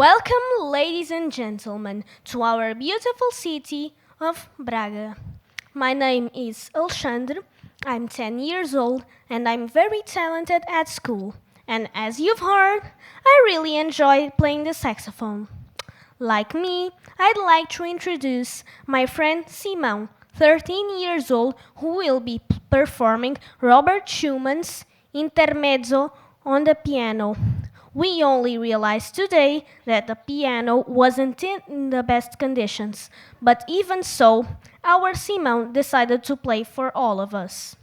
Welcome, ladies and gentlemen, to our beautiful city of Braga. My name is Alexandre, I'm 10 years old, and I'm very talented at school. And as you've heard, I really enjoy playing the saxophone. Like me, I'd like to introduce my friend Simão, 13 years old, who will be performing Robert Schumann's Intermezzo on the piano. We only realized today that the piano wasn't in the best conditions, but even so, our Simão decided to play for all of us.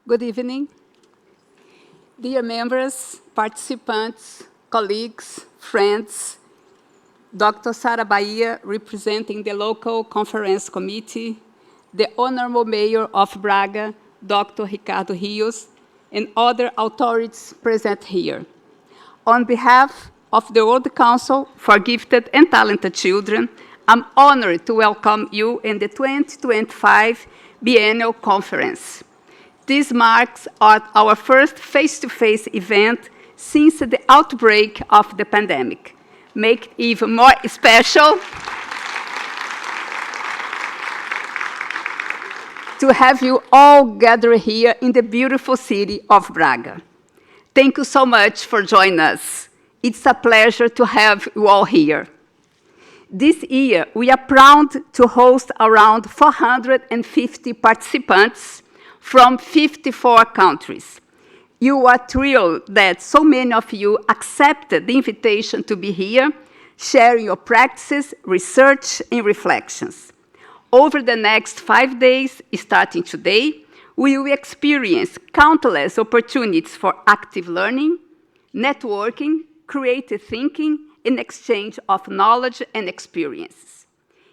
Good evening. Dear members, participants, colleagues, friends, Dr. Sara Bahia, representing the local conference committee, the Honorable Mayor of Braga, Dr. Ricardo Rios, and other authorities present here. On behalf of the World Council for Gifted and Talented Children, I'm honored to welcome you in the 2025 Biennial Conference. This marks our first face-to-face event since the outbreak of the pandemic, making it even more special to have you all gather here in the beautiful city of Braga. Thank you so much for joining us. It's a pleasure to have you all here. This year, we are proud to host around 450 participants from 54 countries. You are thrilled that so many of you accepted the invitation to be here, sharing your practices, research, and reflections. Over the next 5 days, starting today, we will experience countless opportunities for active learning, networking, creative thinking, and exchange of knowledge and experiences.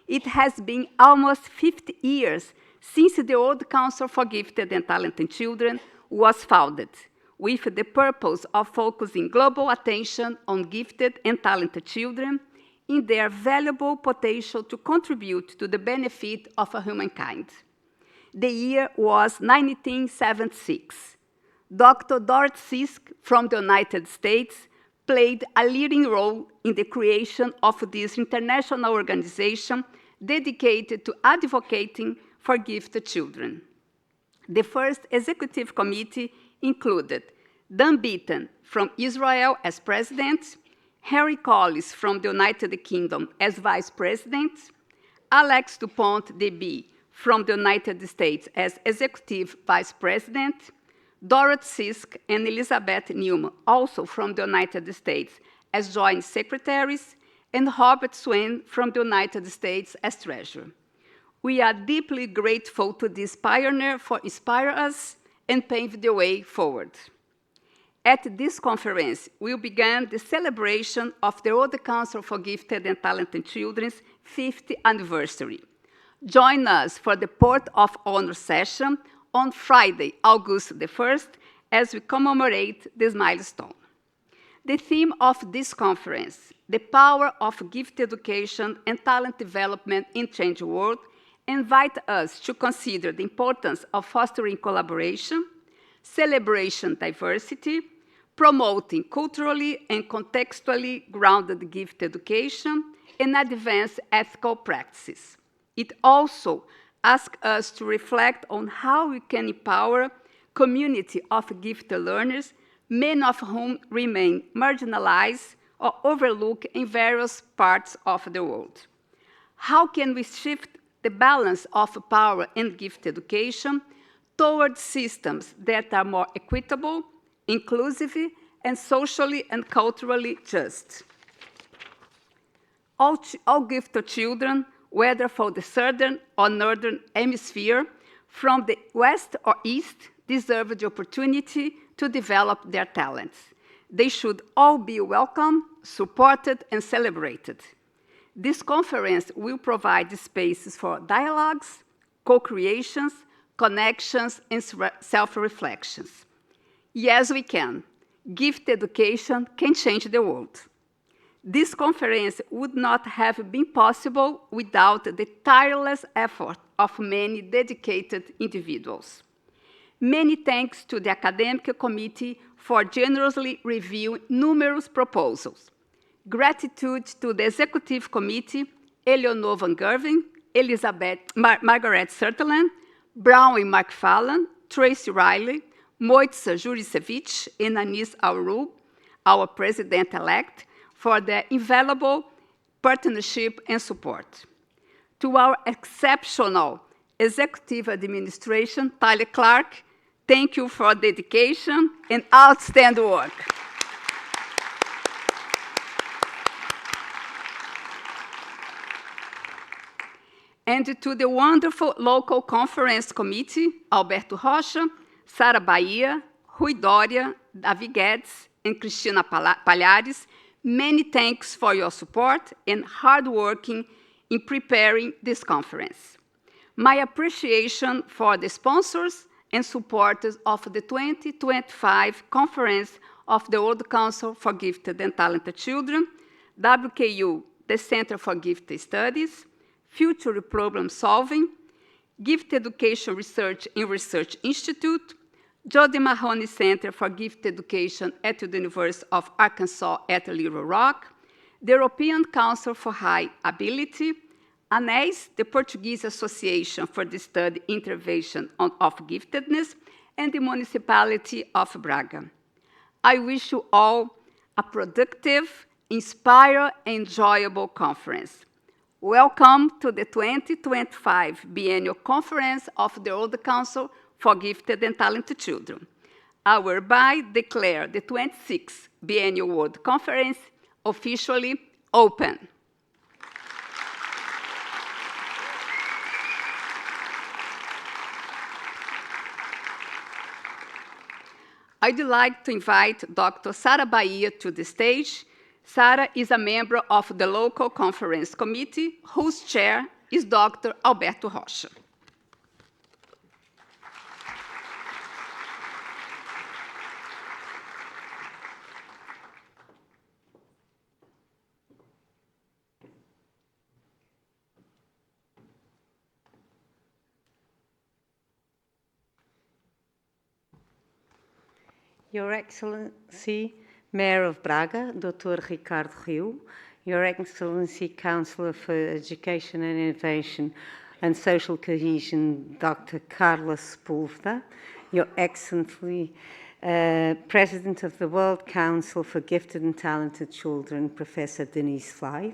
It has been almost 50 years since the World Council for Gifted and Talented Children was founded, with the purpose of focusing global attention on gifted and talented children in their valuable potential to contribute to the benefit of humankind. The year was 1976. Dr. Dorothy Sisk from the United States played a leading role in the creation of this international organization dedicated to advocating for gifted children. The first executive committee included Dan Beaton from Israel as president, Henry Collis from the United Kingdom as vice president, Alex Dupont DB from the United States as executive vice president, Dorothy Sisk and Elizabeth Newman, also from the United States, as joint secretaries, and Robert Swain from the United States as treasurer. We are deeply grateful to this pioneer for inspiring us and paving the way forward. At this conference, we began the celebration of the World Council for Gifted and Talented Children's 50th anniversary. Join us for the Port of Honor session on Friday, August the 1st, as we commemorate this milestone. The theme of this conference, the power of gifted education and talent development in Change World, invite us to consider the importance of fostering collaboration, celebrating diversity, promoting culturally and contextually grounded gifted education, and advance ethical practices. It also asks us to reflect on how we can empower community of gifted learners, many of whom remain marginalized or overlooked in various parts of the world. How can we shift the balance of power and gifted education towards systems that are more equitable, inclusive, and socially and culturally just? All gifted children, whether from the southern or northern hemisphere, from the west or east, deserve the opportunity to develop their talents. They should all be welcome, supported, and celebrated. This conference will provide spaces for dialogues, co-creations, connections, and self-reflections. Yes, we can. Gifted education can change the world. This conference would not have been possible without the tireless effort of many dedicated individuals. Many thanks to the academic committee for generously reviewing numerous proposals. Gratitude to the executive committee, Eleanor Van Gerven, Margaret Sutherland, Brown and Mark Fallon, Tracy Riley, Moitza Juricevich, and Anis Auru, our president-elect, for their invaluable partnership and support. To our exceptional executive administration, Tyler Clark, thank you for dedication and outstanding work. And to the wonderful local conference committee, Alberto Rocha, Sara Bahia, Rui Dória, Davi Guedes, and Cristina Palhares, many thanks for your support and hard working in preparing this conference. My appreciation for the sponsors and supporters of the 2025 Conference of the World Council for Gifted and Talented Children, WKU, the Center for Gifted Studies, Future Problem Solving, Gift Education Research and Research Institute, Jody Mahoney Center for Gift Education at the University of Arkansas at Little Rock, the European Council for High Ability, ANES, the Portuguese Association for the Study Intervention of Giftedness, and the Municipality of Braga. I wish you all a productive, inspiring, and enjoyable conference. Welcome to the 2025 Biennial Conference of the World Council for Gifted and Talented Children. I hereby declare the 26th Biennial World Conference officially open. I'd like to invite Dr. Sara Bahia to the stage. Sara is a member of the local conference committee, whose chair is Dr. Alberto Rocha. Your Excellency, Mayor of Braga, Dr. Ricardo Rio, Your Excellency, Councillor for Education and Innovation and Social Cohesion, Dr. Carla Sepúlveda, Your Excellency, President of the World Council for Gifted and Talented Children, Professor Denise Flythe,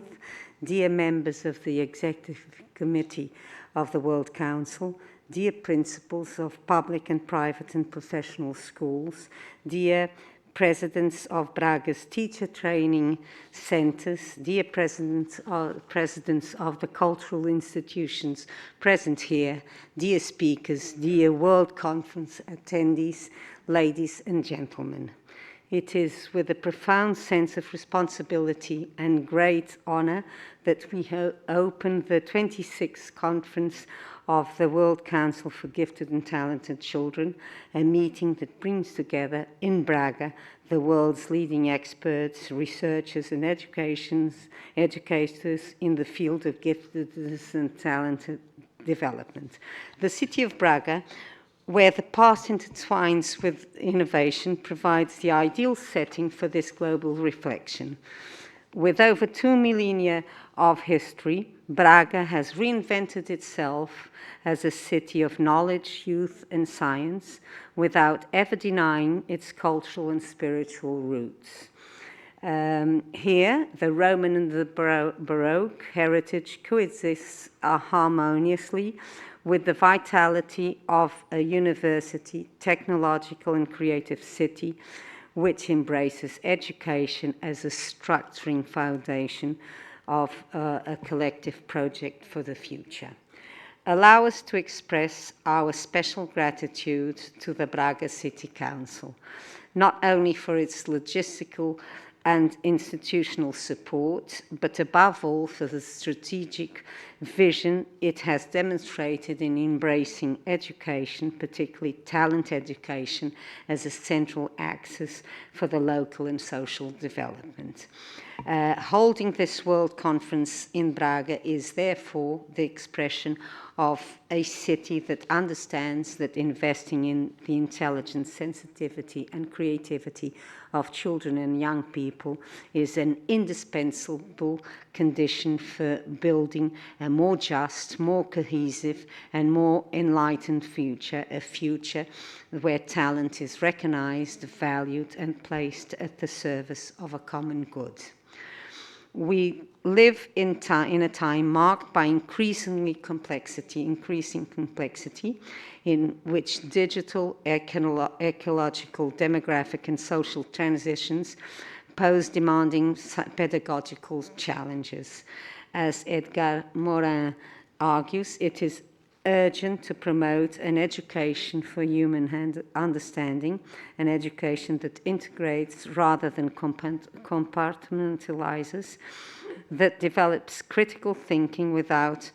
dear members of the Executive Committee of the World Council, dear principals of public and private and professional schools, dear presidents of Braga's teacher training centres, dear presidents of the cultural institutions present here, dear speakers, dear World Conference attendees, ladies and gentlemen. It is with a profound sense of responsibility and great honour that we open the 26th Conference of the World Council for Gifted and Talented Children, a meeting that brings together in Braga the world's leading experts, researchers and educators in the field of giftedness and talented development. The city of Braga, where the past intertwines with innovation, provides the ideal setting for this global reflection. With over 2 millennia of history, Braga has reinvented itself as a city of knowledge, youth, and science, without ever denying its cultural and spiritual roots. Here, the Roman and the Baroque heritage coexists harmoniously with the vitality of a university, technological and creative city, which embraces education as a structuring foundation of a collective project for the future. Allow us to express our special gratitude to the Braga City Council, not only for its logistical and institutional support, but above all for the strategic vision it has demonstrated in embracing education, particularly talent education, as a central axis for the local and social development. Holding this World Conference in Braga is therefore the expression of a city that understands that investing in the intelligence, sensitivity and creativity of children and young people is an indispensable condition for building a more just, more cohesive and more enlightened future, a future where talent is recognized, valued and placed at the service of a common good. We live in a time marked by increasing complexity, in which digital, ecological, demographic and social transitions pose demanding pedagogical challenges. As Edgar Morin argues, it is urgent to promote an education for human understanding, an education that integrates rather than compartmentalizes, that develops critical thinking without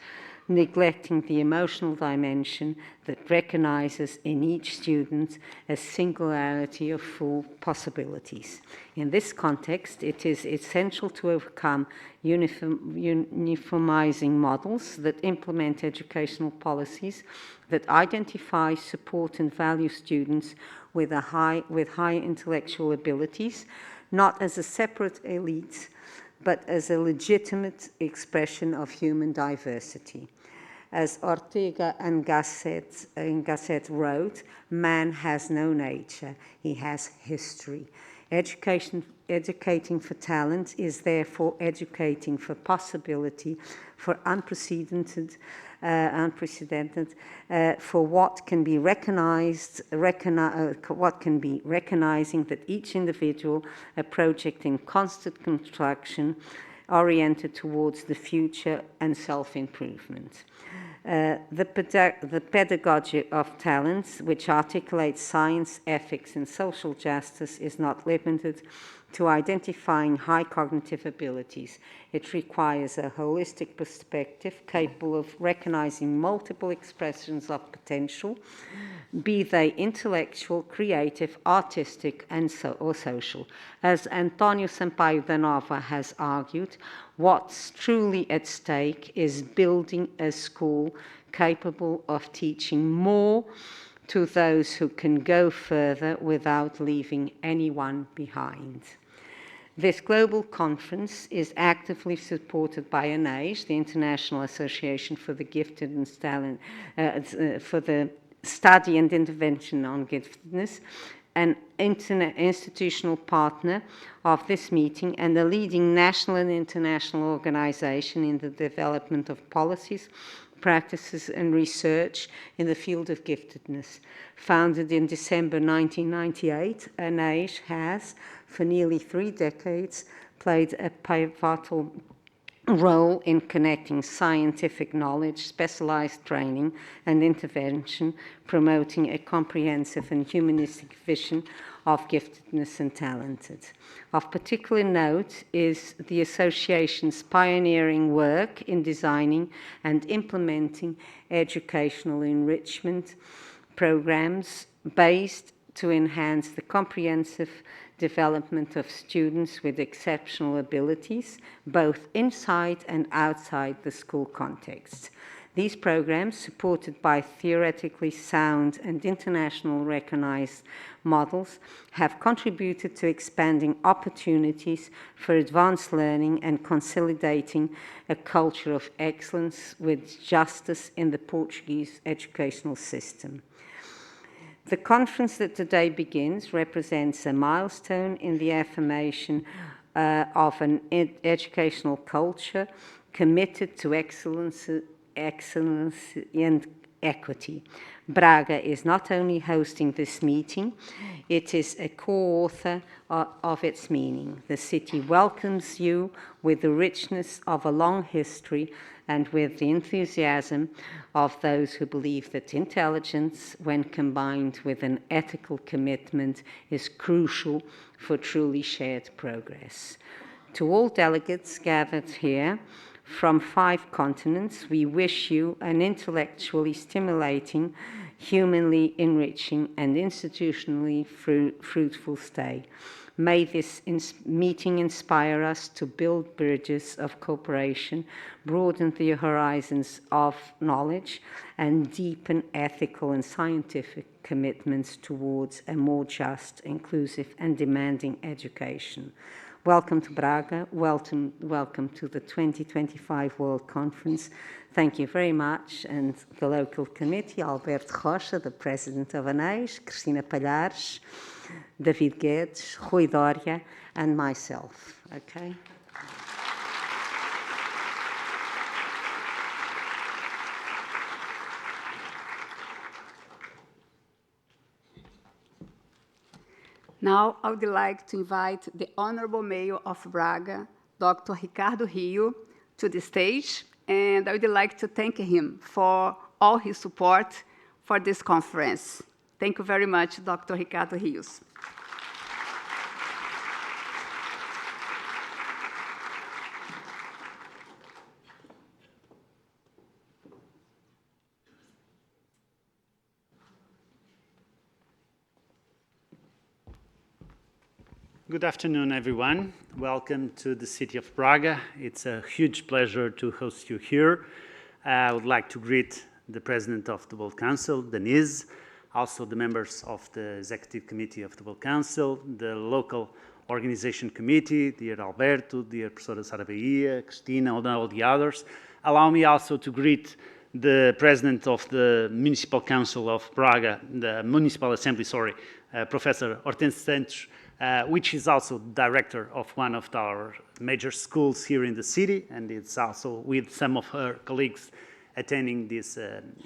neglecting the emotional dimension, that recognizes in each student a singularity of full possibilities. In this context, it is essential to overcome uniformizing models that implement educational policies that identify, support, and value students with high intellectual abilities, not as a separate elite, but as a legitimate expression of human diversity. As Ortega and Gasset wrote, man has no nature, he has history. Educating for talent is therefore educating for possibility, for unprecedented, for what can be recognized, recognizing that each individual, a project in constant construction, oriented towards the future and self-improvement. The pedagogy of talents, which articulates science, ethics, and social justice, is not limited to identifying high cognitive abilities. It requires a holistic perspective capable of recognizing multiple expressions of potential, be they intellectual, creative, artistic, or social. As António Sampaio da Nova has argued, what's truly at stake is building a school capable of teaching more to those who can go further without leaving anyone behind. This global conference is actively supported by ANAIS, the International Association for the Gifted and Talent, for the Study and Intervention on Giftedness, an institutional partner of this meeting and a leading national and international organization in the development of policies, practices and research in the field of giftedness. Founded in December 1998, ANAIS has, for nearly 3 decades, played a pivotal role in connecting scientific knowledge, specialized training and intervention, promoting a comprehensive and humanistic vision of giftedness and talented. Of particular note is the association's pioneering work in designing and implementing educational enrichment programs based to enhance the comprehensive development of students with exceptional abilities, both inside and outside the school context. These programs, supported by theoretically sound and international recognized models, have contributed to expanding opportunities for advanced learning and consolidating a culture of excellence with justice in the Portuguese educational system. The conference that today begins represents a milestone in the affirmation of an educational culture committed to excellence and equity. Braga is not only hosting this meeting, it is a co-author of its meaning. The city welcomes you with the richness of a long history and with the enthusiasm of those who believe that intelligence, when combined with an ethical commitment, is crucial for truly shared progress. To all delegates gathered here from 5 continents, we wish you an intellectually stimulating, humanly enriching, and institutionally fruitful stay. May this meeting inspire us to build bridges of cooperation, broaden the horizons of knowledge, and deepen ethical and scientific commitments towards a more just, inclusive, and demanding education. Welcome to Braga. Welcome to the 2025 World Conference. Thank you very much. And the local committee, Alberto Rocha, the president of ANAIS, Cristina Palhares, David Guedes, Rui Doria, and myself. Okay? Now, I would like to invite the Honorable Mayor of Braga, Dr. Ricardo Rio, to the stage, and I would like to thank him for all his support for this conference. Thank you very much, Dr. Ricardo Rios. Good afternoon, everyone. Welcome to the city of Braga. It's a huge pleasure to host you here. I would like to greet the President of the World Council, Denise, also the members of the Executive Committee of the World Council, the local organization committee, dear Alberto, dear Professora Sara Bahia, Cristina, and all the others. Allow me also to greet the President of the Municipal Council of Braga, the Municipal Assembly, Professor Hortense Santos, which is also director of one of our major schools here in the city, and it's also with some of her colleagues attending this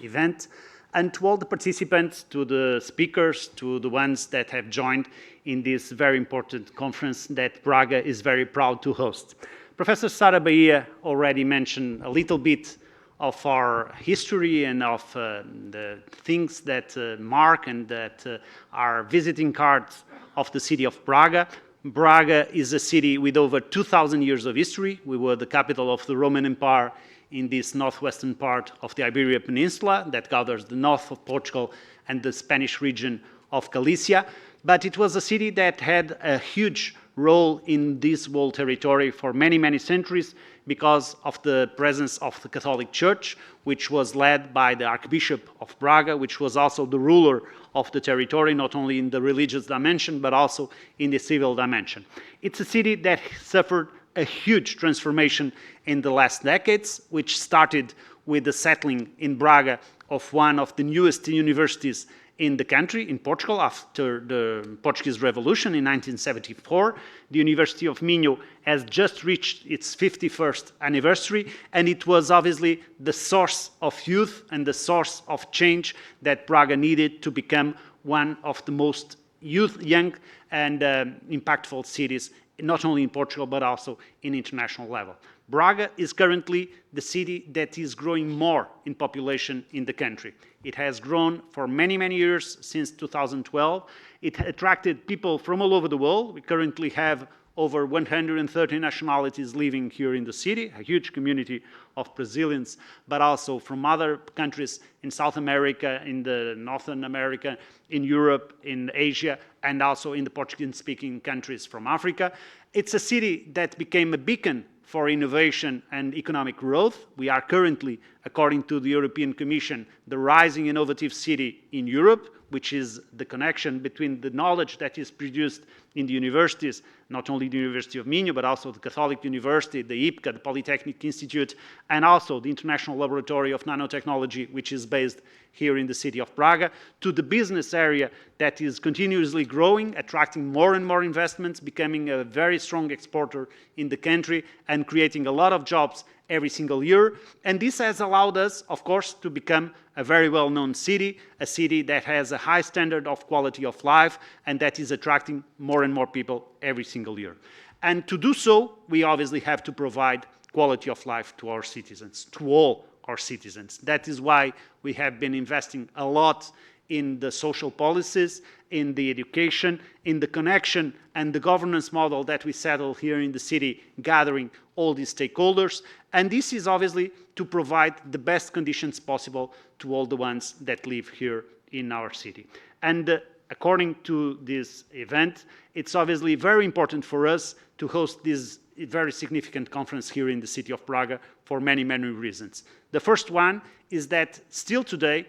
event. And to all the participants, to the speakers, to the ones that have joined in this very important conference that Braga is very proud to host. Professor Sara Bahia already mentioned a little bit of our history and of the things that mark and that are visiting cards of the city of Braga. Braga is a city with over 2,000 years of history. We were the capital of the Roman Empire in this northwestern part of the Iberian Peninsula that gathers the north of Portugal and the Spanish region of Galicia. But it was a city that had a huge role in this whole territory for many, many centuries because of the presence of the Catholic Church, which was led by the Archbishop of Braga, which was also the ruler of the territory, not only in the religious dimension, but also in the civil dimension. It's a city that suffered a huge transformation in the last decades, which started with the settling in Braga of one of the newest universities in the country, in Portugal, after the Portuguese Revolution in 1974. The University of Minho has just reached its 51st anniversary, and it was obviously the source of youth and the source of change that Braga needed to become one of the most young and impactful cities, not only in Portugal, but also in international level. Braga is currently the city that is growing more in population in the country. It has grown for many, many years since 2012. It attracted people from all over the world. We currently have over 130 nationalities living here in the city, a huge community of Brazilians, but also from other countries in South America, in the Northern America, in Europe, in Asia, and also in the Portuguese-speaking countries from Africa. It's a city that became a beacon for innovation and economic growth. We are currently, according to the European Commission, the rising innovative city in Europe, which is the connection between the knowledge that is produced in the universities, not only the University of Minho, but also the Catholic University, the IPCA, the Polytechnic Institute, and also the International Laboratory of Nanotechnology, which is based here in the city of Braga, to the business area that is continuously growing, attracting more and more investments, becoming a very strong exporter in the country, and creating a lot of jobs every single year. And this has allowed us, of course, to become a very well-known city, a city that has a high standard of quality of life and that is attracting more and more people every single year. And to do so, we obviously have to provide quality of life to our citizens, to all our citizens. That is why we have been investing a lot in the social policies, in the education, in the connection and the governance model that we settle here in the city, gathering all these stakeholders. And this is obviously to provide the best conditions possible to all the ones that live here in our city. And according to this event, it's obviously very important for us to host this very significant conference here in the city of Braga for many, many reasons. The first one is that still today,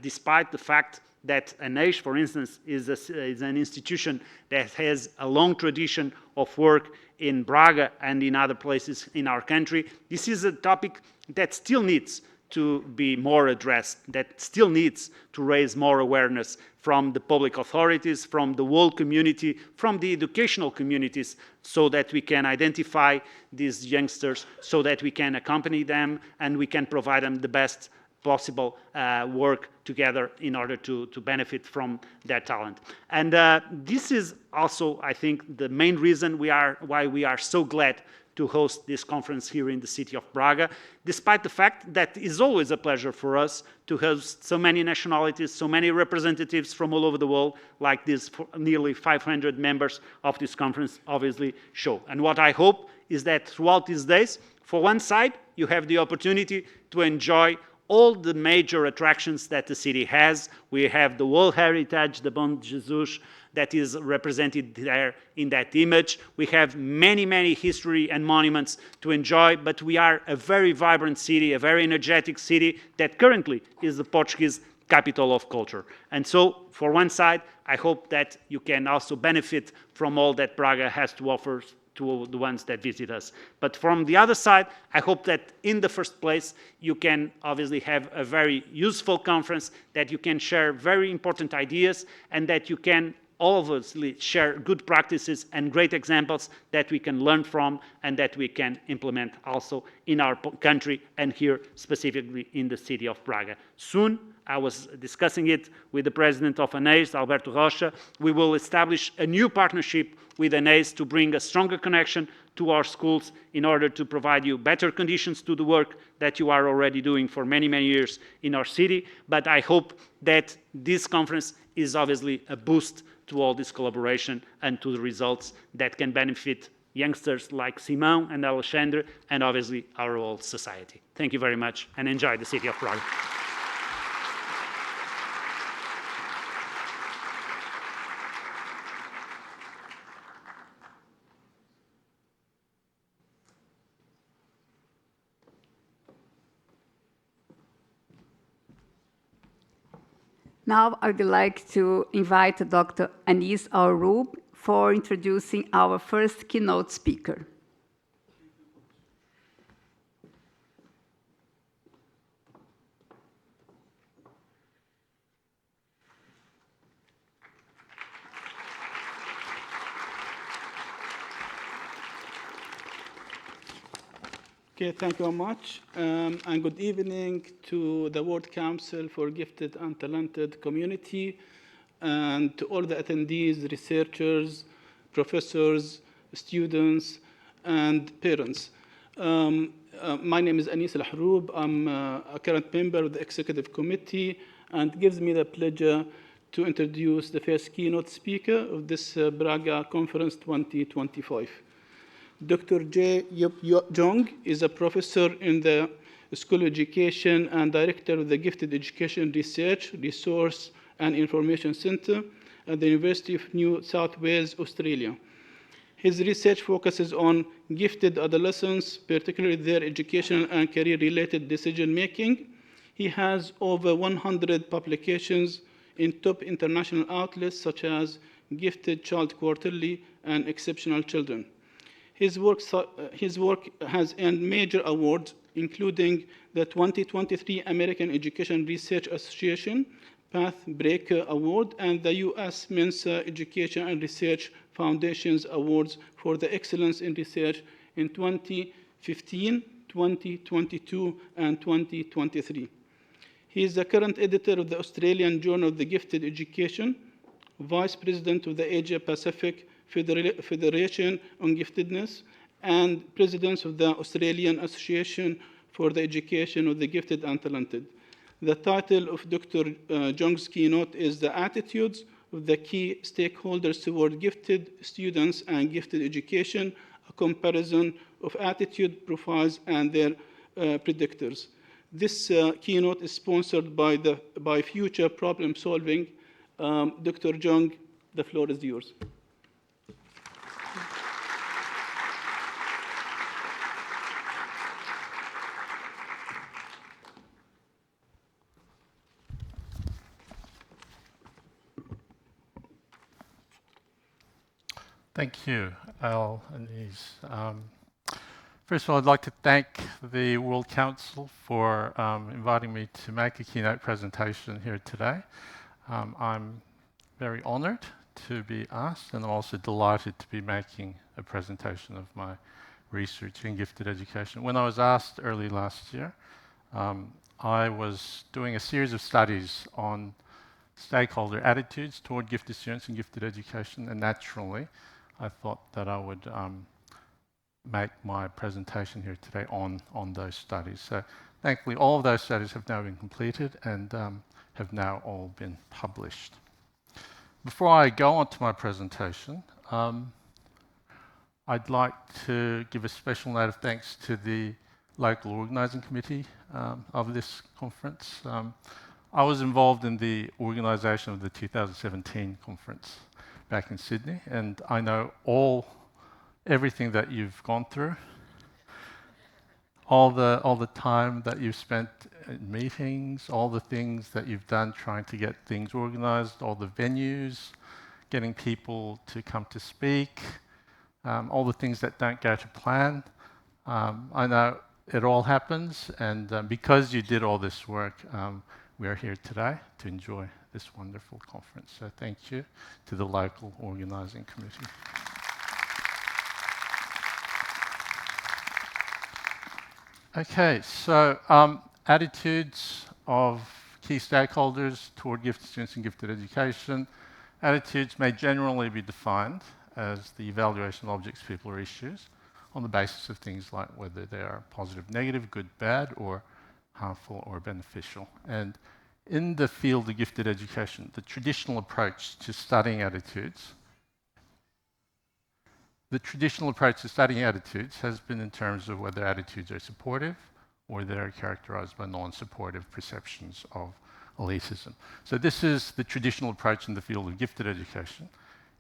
despite the fact that ANEIS, for instance, is an institution that has a long tradition of work in Braga and in other places in our country, this is a topic that still needs to be more addressed, that still needs to raise more awareness from the public authorities, from the whole community, from the educational communities, so that we can identify these youngsters, so that we can accompany them and we can provide them the best possible work together in order to benefit from that talent. And this is also, I think, the main reason why we are so glad to host this conference here in the city of Braga, despite the fact that it's always a pleasure for us to host so many nationalities, so many representatives from all over the world, like these nearly 500 members of this conference obviously show. And what I hope is that throughout these days, for one side, you have the opportunity to enjoy all the major attractions that the city has. We have the World Heritage, the Bom Jesus, that is represented there in that image. We have many, many history and monuments to enjoy, but we are a very vibrant city, a very energetic city that currently is the Portuguese capital of culture. And so, for one side, I hope that you can also benefit from all that Braga has to offer to the ones that visit us. But from the other side, I hope that in the first place, you can obviously have a very useful conference, that you can share very important ideas, and that you can obviously share good practices and great examples that we can learn from and that we can implement also in our country and here specifically in the city of Braga. Soon, I was discussing it with the president of ANEIS, Alberto Rocha, we will establish a new partnership with ANEIS to bring a stronger connection to our schools in order to provide you better conditions to the work that you are already doing for many, many years in our city. But I hope that this conference is obviously a boost to all this collaboration and to the results that can benefit youngsters like Simão and Alexandre and obviously our whole society. Thank you very much and enjoy the city of Prague. Now I would like to invite Dr. Anis Al-Roub for introducing our first keynote speaker. Okay, thank you very much, and good evening to the World Council for Gifted and Talented Community, and to all the attendees, researchers, professors, students, and parents. My name is Anis Al-Roub. I'm a current member of the Executive Committee, and it gives me the pleasure to introduce the first keynote speaker of this Braga Conference 2025. Dr. Jung is a professor in the School of Education and director of the Gifted Education Research, Resource and Information Center at the University of New South Wales, Australia. His research focuses on gifted adolescents, particularly their educational and career-related decision-making. He has over 100 publications in top international outlets such as Gifted Child Quarterly and Exceptional Children. His work has earned major awards, including the 2023 American Education Research Association Pathbreaker Award and the U.S. Mensa Education and Research Foundation's Awards for the Excellence in Research in 2015, 2022, and 2023. He is the current editor of the Australian Journal of the Gifted Education, vice president of the Asia Pacific Federation on Giftedness, and president of the Australian Association for the Education of the Gifted and Talented. The title of Dr. Jung's keynote is The Attitudes of the Key Stakeholders Toward Gifted Students and Gifted Education, a comparison of attitude profiles and their predictors. This keynote is sponsored by Future Problem Solving. Dr. Jung, the floor is yours. Thank you, Al and Anis. First of all, I'd like to thank the World Council for inviting me to make a keynote presentation here today. I'm very honored to be asked, and I'm also delighted to be making a presentation of my research in gifted education. When I was asked early last year, I was doing a series of studies on stakeholder attitudes toward gifted students and gifted education, and naturally, I thought that I would make my presentation here today on those studies. So thankfully, all of those studies have now been completed and have now all been published. Before I go on to my presentation, I'd like to give a special note of thanks to the local organising committee of this conference. I was involved in the organisation of the 2017 conference back in Sydney, and I know everything that you've gone through, all the time that you've spent in meetings, all the things that you've done trying to get things organised, all the venues, getting people to come to speak, all the things that don't go to plan. I know it all happens, and because you did all this work, we are here today to enjoy this wonderful conference. So thank you to the local organising committee. Okay, so attitudes of key stakeholders toward gifted students and gifted education. Attitudes may generally be defined as the evaluation of objects, people, or issues on the basis of things like whether they are positive, negative, good, bad, or harmful or beneficial. And in the field of gifted education, the traditional approach to studying attitudes has been in terms of whether attitudes are supportive or they are characterized by non-supportive perceptions of elitism. So this is the traditional approach in the field of gifted education.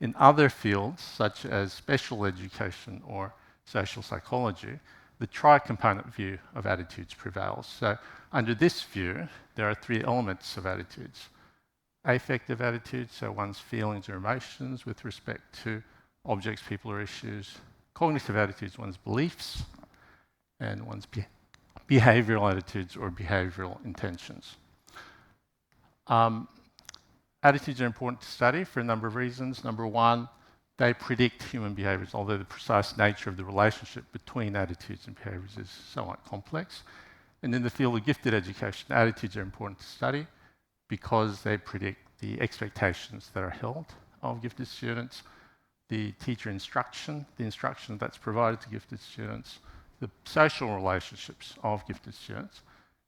In other fields, such as special education or social psychology, the tri-component view of attitudes prevails. So under this view, there are three elements of attitudes. Affective attitudes, so one's feelings or emotions with respect to objects, people, or issues. Cognitive attitudes, one's beliefs, and one's behavioral attitudes or behavioral intentions. Attitudes are important to study for a number of reasons. Number one, they predict human behaviours, although the precise nature of the relationship between attitudes and behaviours is somewhat complex. And in the field of gifted education, attitudes are important to study because they predict the expectations that are held of gifted students, the teacher instruction, the instruction that's provided to gifted students, the social relationships of gifted students,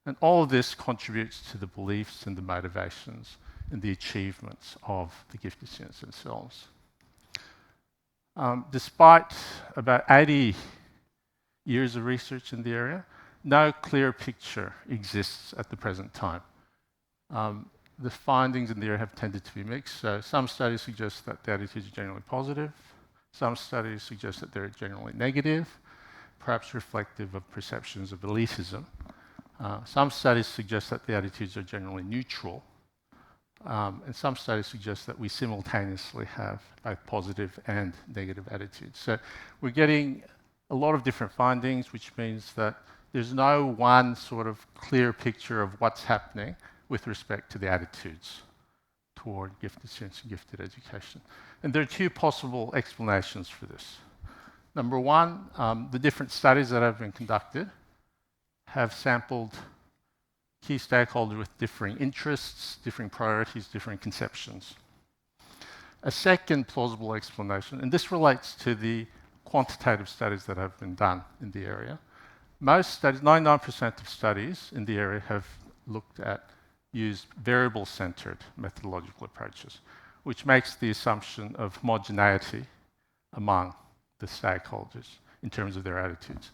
and all of this contributes to the beliefs and the motivations and the achievements of the gifted students themselves. Despite about 80 years of research in the area, no clear picture exists at the present time. The findings in the area have tended to be mixed. So some studies suggest that the attitudes are generally positive. Some studies suggest that they're generally negative, perhaps reflective of perceptions of elitism. Some studies suggest that the attitudes are generally neutral. And some studies suggest that we simultaneously have both positive and negative attitudes. So we're getting a lot of different findings, which means that there's no one sort of clear picture of what's happening with respect to the attitudes toward gifted students and gifted education. And there are two possible explanations for this. Number one, the different studies that have been conducted have sampled key stakeholders with differing interests, differing priorities, differing conceptions. A second plausible explanation, and this relates to the quantitative studies that have been done in the area. Most studies, 99% of studies in the area have used variable-centered methodological approaches, which makes the assumption of homogeneity among the stakeholders in terms of their attitudes.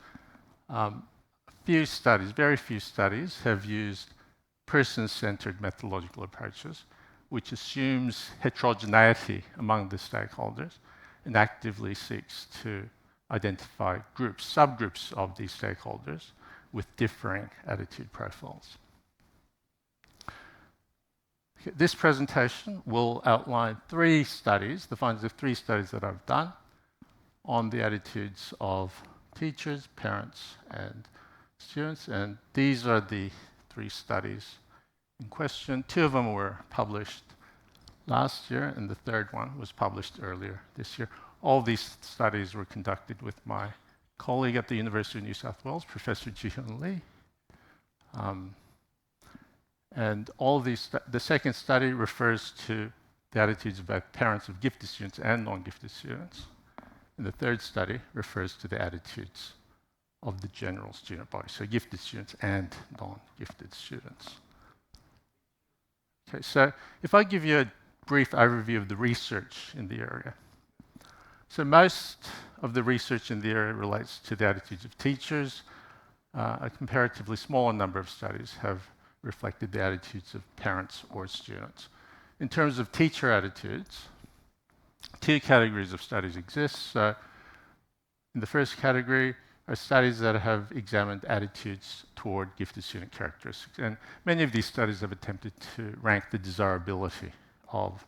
Very few studies have used person-centered methodological approaches, which assumes heterogeneity among the stakeholders and actively seeks to identify subgroups of these stakeholders with differing attitude profiles. This presentation will outline the findings of three studies that I've done on the attitudes of teachers, parents, and students, and these are the three studies in question. Two of them were published last year, and the third one was published earlier this year. All these studies were conducted with my colleague at the University of New South Wales, Professor Ji-Hyun Lee. And all these, the second study refers to the attitudes of both parents of gifted students and non-gifted students. And the third study refers to the attitudes of the general student body, so gifted students and non-gifted students. Okay, so if I give you a brief overview of the research in the area. So most of the research in the area relates to the attitudes of teachers. A comparatively smaller number of studies have reflected the attitudes of parents or students. In terms of teacher attitudes, two categories of studies exist. So in the first category are studies that have examined attitudes toward gifted student characteristics. And many of these studies have attempted to rank the desirability of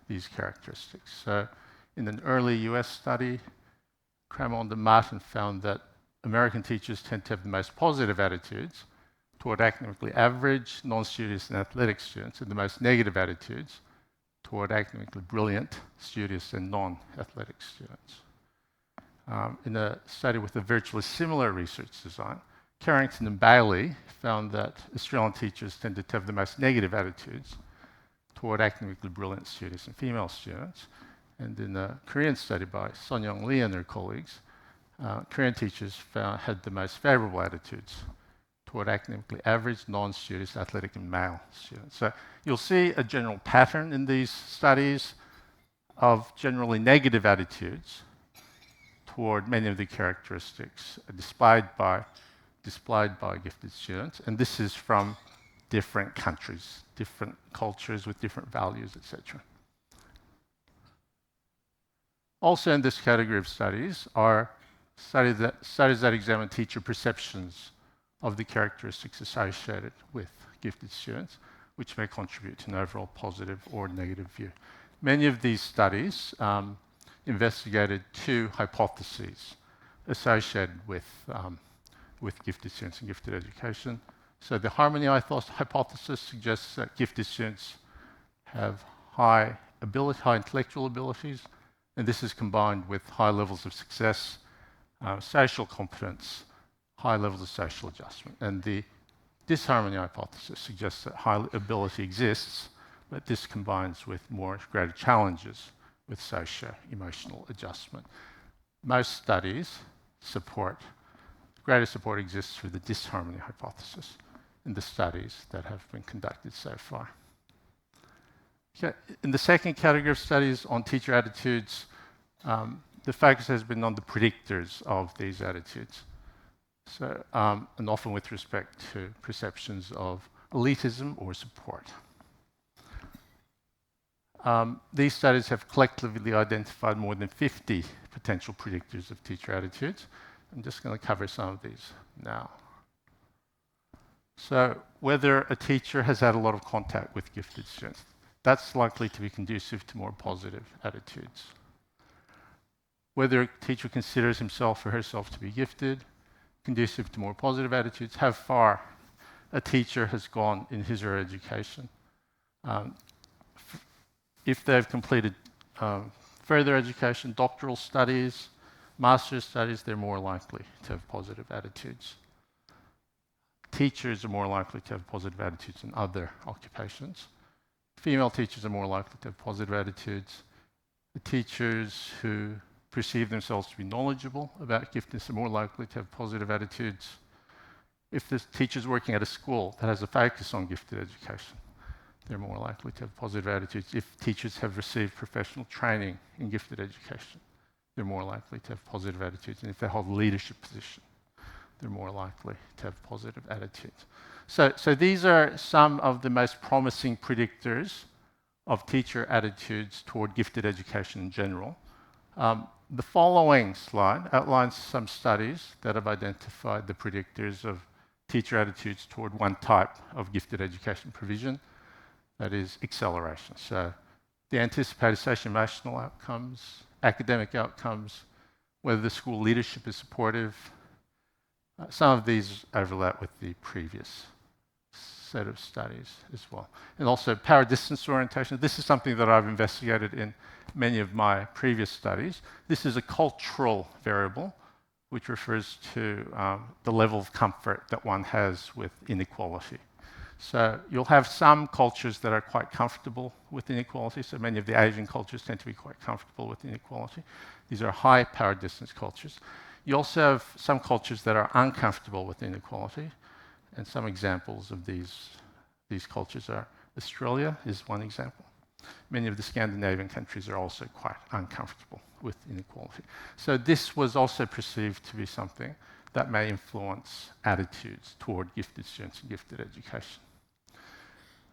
these characteristics. So in an early US study, Cramond and Martin found that American teachers tend to have the most positive attitudes toward academically average, non-studious and athletic students, and the most negative attitudes toward academically brilliant, studious and non-athletic students. In a study with a virtually similar research design, Carrington and Bailey found that Australian teachers tended to have the most negative attitudes toward academically brilliant students and female students. And in a Korean study by Sun-Young Lee and their colleagues, Korean teachers had the most favorable attitudes toward academically average, non-studious, athletic and male students. So you'll see a general pattern in these studies of generally negative attitudes toward many of the characteristics displayed by gifted students. And this is from different countries, different cultures with different values, etc. Also in this category of studies are studies that examine teacher perceptions of the characteristics associated with gifted students, which may contribute to an overall positive or negative view. Many of these studies investigated two hypotheses associated with gifted students and gifted education. So the harmony hypothesis suggests that gifted students have high intellectual abilities, and this is combined with high levels of success, social competence, high levels of social adjustment. And the disharmony hypothesis suggests that high ability exists, but this combines with greater challenges with socio-emotional adjustment. Most studies greater support exists for the disharmony hypothesis in the studies that have been conducted so far. Okay. In the second category of studies on teacher attitudes, the focus has been on the predictors of these attitudes. So, and often with respect to perceptions of elitism or support. These studies have collectively identified more than 50 potential predictors of teacher attitudes. I'm just going to cover some of these now. So whether a teacher has had a lot of contact with gifted students, that's likely to be conducive to more positive attitudes. Whether a teacher considers himself or herself to be gifted, conducive to more positive attitudes. How far a teacher has gone in his or her education. If they've completed further education, doctoral studies, master's studies, they're more likely to have positive attitudes. Teachers are more likely to have positive attitudes in other occupations. Female teachers are more likely to have positive attitudes. The teachers who perceive themselves to be knowledgeable about giftedness are more likely to have positive attitudes. If the teacher's working at a school that has a focus on gifted education, they're more likely to have positive attitudes. If teachers have received professional training in gifted education, they're more likely to have positive attitudes. And if they hold a leadership position, they're more likely to have positive attitudes. So these are some of the most promising predictors of teacher attitudes toward gifted education in general. The following slide outlines some studies that have identified the predictors of teacher attitudes toward one type of gifted education provision, that is acceleration. So the anticipated socio-emotional outcomes, academic outcomes, whether the school leadership is supportive. Some of these overlap with the previous set of studies as well. And also power distance orientation. This is something that I've investigated in many of my previous studies. This is a cultural variable which refers to the level of comfort that one has with inequality. So you'll have some cultures that are quite comfortable with inequality. So many of the Asian cultures tend to be quite comfortable with inequality. These are high power distance cultures. You also have some cultures that are uncomfortable with inequality. And some examples of these cultures are Australia is one example. Many of the Scandinavian countries are also quite uncomfortable with inequality. So this was also perceived to be something that may influence attitudes toward gifted students and gifted education.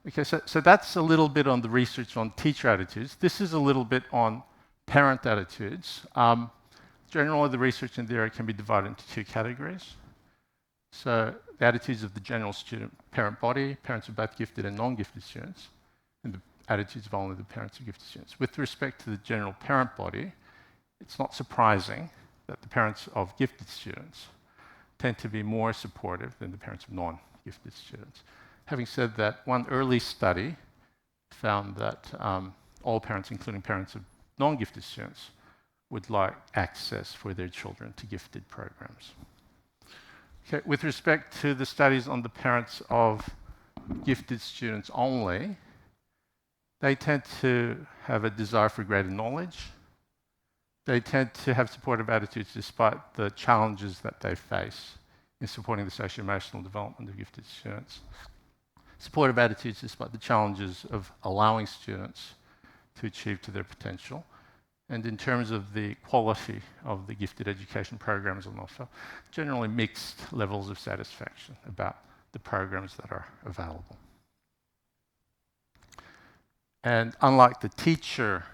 Okay, so that's a little bit on the research on teacher attitudes. This is a little bit on parent attitudes. Generally, the research in the area can be divided into two categories. So the attitudes of the general student parent body, parents of both gifted and non-gifted students, and the attitudes of only the parents of gifted students. With respect to the general parent body, it's not surprising that the parents of gifted students tend to be more supportive than the parents of non-gifted students. Having said that, one early study found that all parents, including parents of non-gifted students, would like access for their children to gifted programs. Okay, with respect to the studies on the parents of gifted students only, they tend to have a desire for greater knowledge. They tend to have supportive attitudes despite the challenges that they face in supporting the socio-emotional development of gifted students. Supportive attitudes despite the challenges of allowing students to achieve to their potential. And in terms of the quality of the gifted education programs on offer, generally mixed levels of satisfaction about the programs that are available. And unlike the teacher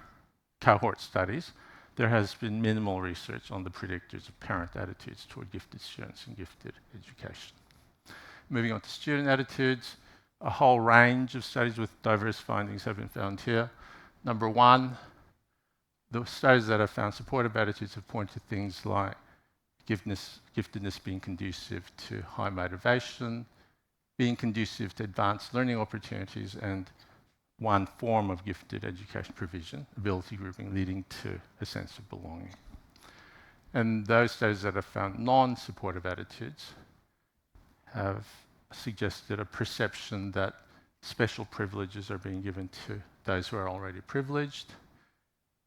cohort studies, there has been minimal research on the predictors of parent attitudes toward gifted students and gifted education. Moving on to student attitudes, a whole range of studies with diverse findings have been found here. Number one, the studies that have found supportive attitudes have pointed to things like giftedness being conducive to high motivation, being conducive to advanced learning opportunities, and one form of gifted education provision, ability grouping, leading to a sense of belonging. And those studies that have found non-supportive attitudes have suggested a perception that special privileges are being given to those who are already privileged.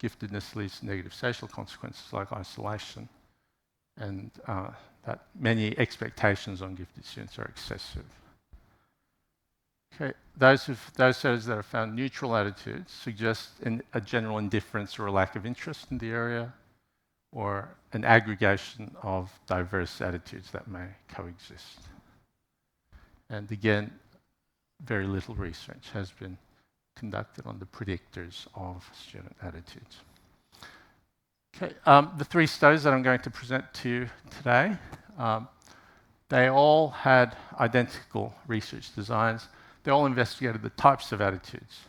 Giftedness leads to negative social consequences like isolation, and that many expectations on gifted students are excessive. Okay, those studies that have found neutral attitudes suggest a general indifference or a lack of interest in the area, or an aggregation of diverse attitudes that may coexist. And again, very little research has been conducted on the predictors of student attitudes. Okay, the three studies that I'm going to present to you today, they all had identical research designs. They all investigated the types of attitudes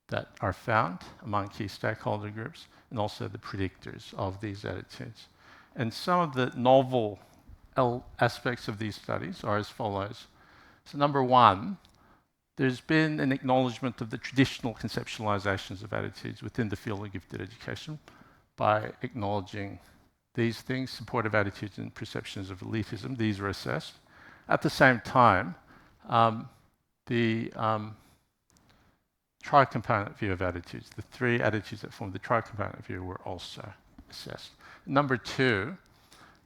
that are found among key stakeholder groups and also the predictors of these attitudes. And some of the novel aspects of these studies are as follows. So number one, there's been an acknowledgement of the traditional conceptualizations of attitudes within the field of gifted education by acknowledging these things, supportive attitudes and perceptions of elitism. These were assessed. At the same time, the tri-component view of attitudes, the three attitudes that form the tri-component view, were also assessed. Number two,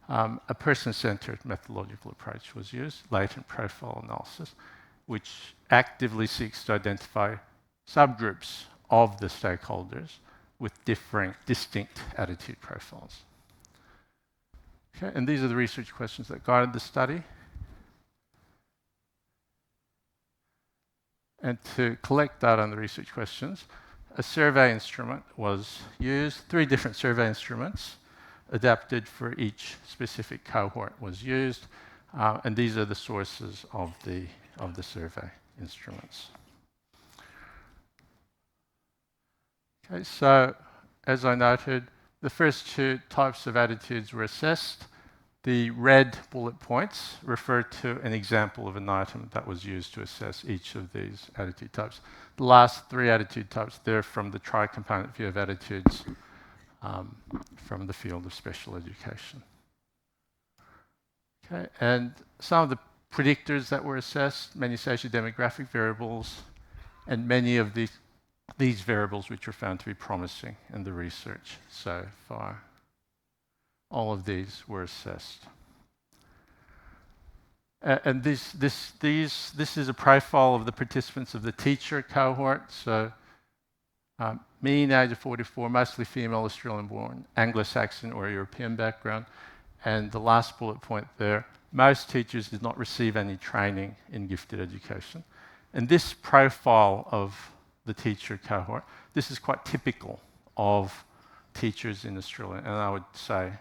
a person-centered methodological approach was used, latent profile analysis, which actively seeks to identify subgroups of the stakeholders with differing, distinct attitude profiles. Okay, and these are the research questions that guided the study. And to collect data on the research questions, a survey instrument was used. 3 different survey instruments adapted for each specific cohort was used. And these are the sources of the survey instruments. Okay, so as I noted, the first 2 types of attitudes were assessed. The red bullet points refer to an example of an item that was used to assess each of these attitude types. The last 3 attitude types, they're from the tri-component view of attitudes from the field of special education. Okay, and some of the predictors that were assessed, many socio-demographic variables, and many of these variables which were found to be promising in the research so far. All of these were assessed. And this is a profile of the participants of the teacher cohort. So mean age of 44, mostly female, Australian-born, Anglo-Saxon or European background. And the last bullet point there, most teachers did not receive any training in gifted education. And this profile of the teacher cohort, this is quite typical of teachers in Australia, and I would say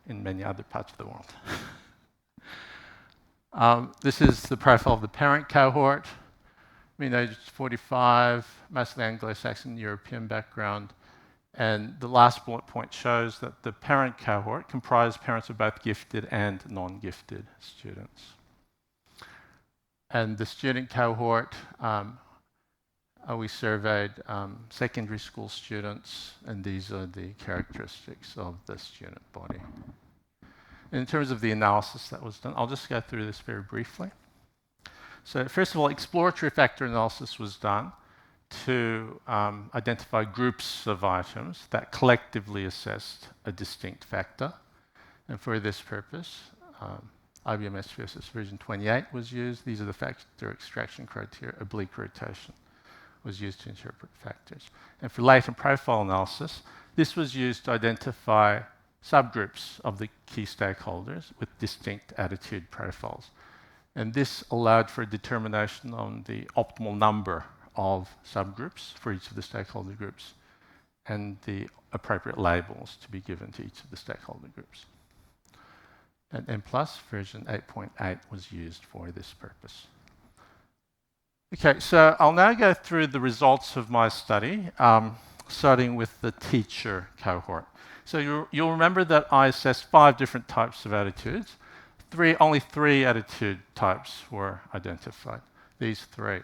in many other parts of the world. This is the profile of the parent cohort. Mean age 45, mostly Anglo-Saxon European background. And the last bullet point shows that the parent cohort comprised parents of both gifted and non-gifted students. And the student cohort, we surveyed secondary school students, and these are the characteristics of the student body. In terms of the analysis that was done, I'll just go through this very briefly. So first of all, exploratory factor analysis was done to identify groups of items that collectively assessed a distinct factor. And for this purpose, IBM SPSS version 28 was used. These are the factor extraction criteria. Oblique rotation was used to interpret factors. And for latent profile analysis, this was used to identify subgroups of the key stakeholders with distinct attitude profiles. And this allowed for a determination on the optimal number of subgroups for each of the stakeholder groups and the appropriate labels to be given to each of the stakeholder groups. And M+ version 8.8 was used for this purpose. Okay, so I'll now go through the results of my study, starting with the teacher cohort. So you'll remember that I assessed 5 different types of attitudes. Only 3 attitude types were identified, these 3.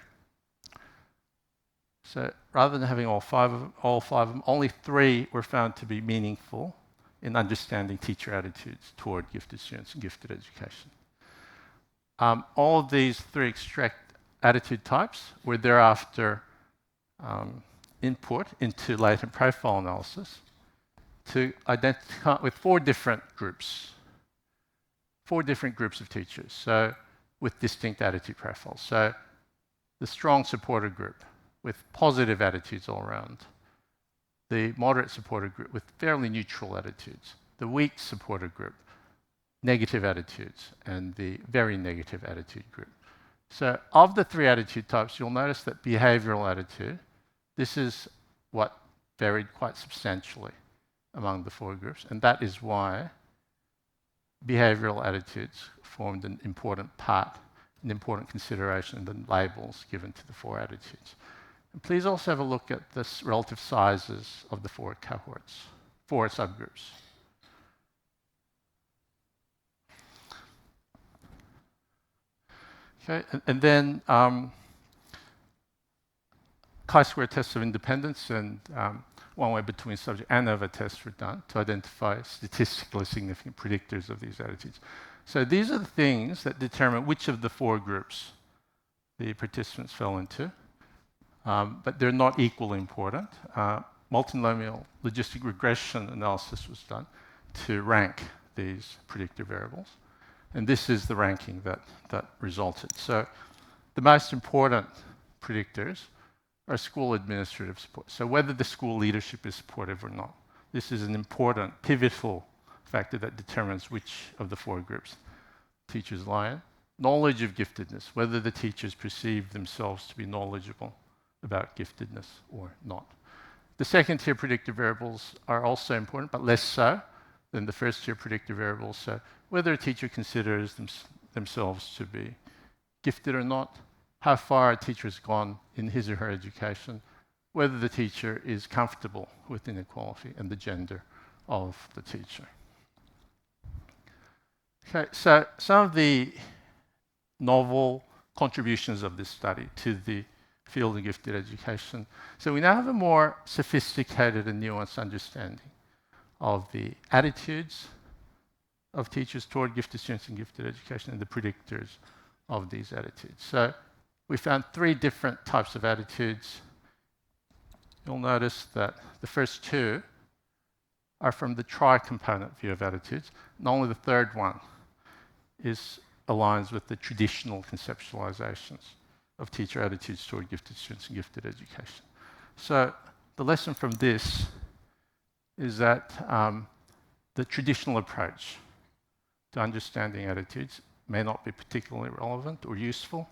So rather than having all five of them, only 3 were found to be meaningful in understanding teacher attitudes toward gifted students and gifted education. All of these 3 attitude types were thereafter input into latent profile analysis to identify with 4 different groups of teachers, so with distinct attitude profiles. So the strong supporter group with positive attitudes all around, the moderate supporter group with fairly neutral attitudes, the weak supporter group, negative attitudes, and the very negative attitude group. So of the 3 attitude types, you'll notice that behavioral attitude, this is what varied quite substantially among the 4 groups, and that is why behavioral attitudes formed an important part, an important consideration in the labels given to the 4 attitudes. And please also have a look at the relative sizes of the 4 cohorts, 4 subgroups. Okay, and then chi-square tests of independence and one-way between subject ANOVA tests were done to identify statistically significant predictors of these attitudes. So these are the things that determine which of the 4 groups the participants fell into, but they're not equally important. Multinomial logistic regression analysis was done to rank these predictor variables. And this is the ranking that resulted. So the most important predictors are school administrative support. So whether the school leadership is supportive or not. This is an important, pivotal factor that determines which of the 4 groups teachers lie in. Knowledge of giftedness, whether the teachers perceive themselves to be knowledgeable about giftedness or not. The second tier predictor variables are also important, but less so than the first tier predictor variables. So whether a teacher considers themselves to be gifted or not, how far a teacher has gone in his or her education, whether the teacher is comfortable with inequality, and the gender of the teacher. Okay, so some of the novel contributions of this study to the field of gifted education. So we now have a more sophisticated and nuanced understanding of the attitudes of teachers toward gifted students and gifted education and the predictors of these attitudes. So we found 3 different types of attitudes. You'll notice that the first 2 are from the tri-component view of attitudes, and only the third one aligns with the traditional conceptualizations of teacher attitudes toward gifted students and gifted education. So the lesson from this is that the traditional approach to understanding attitudes may not be particularly relevant or useful.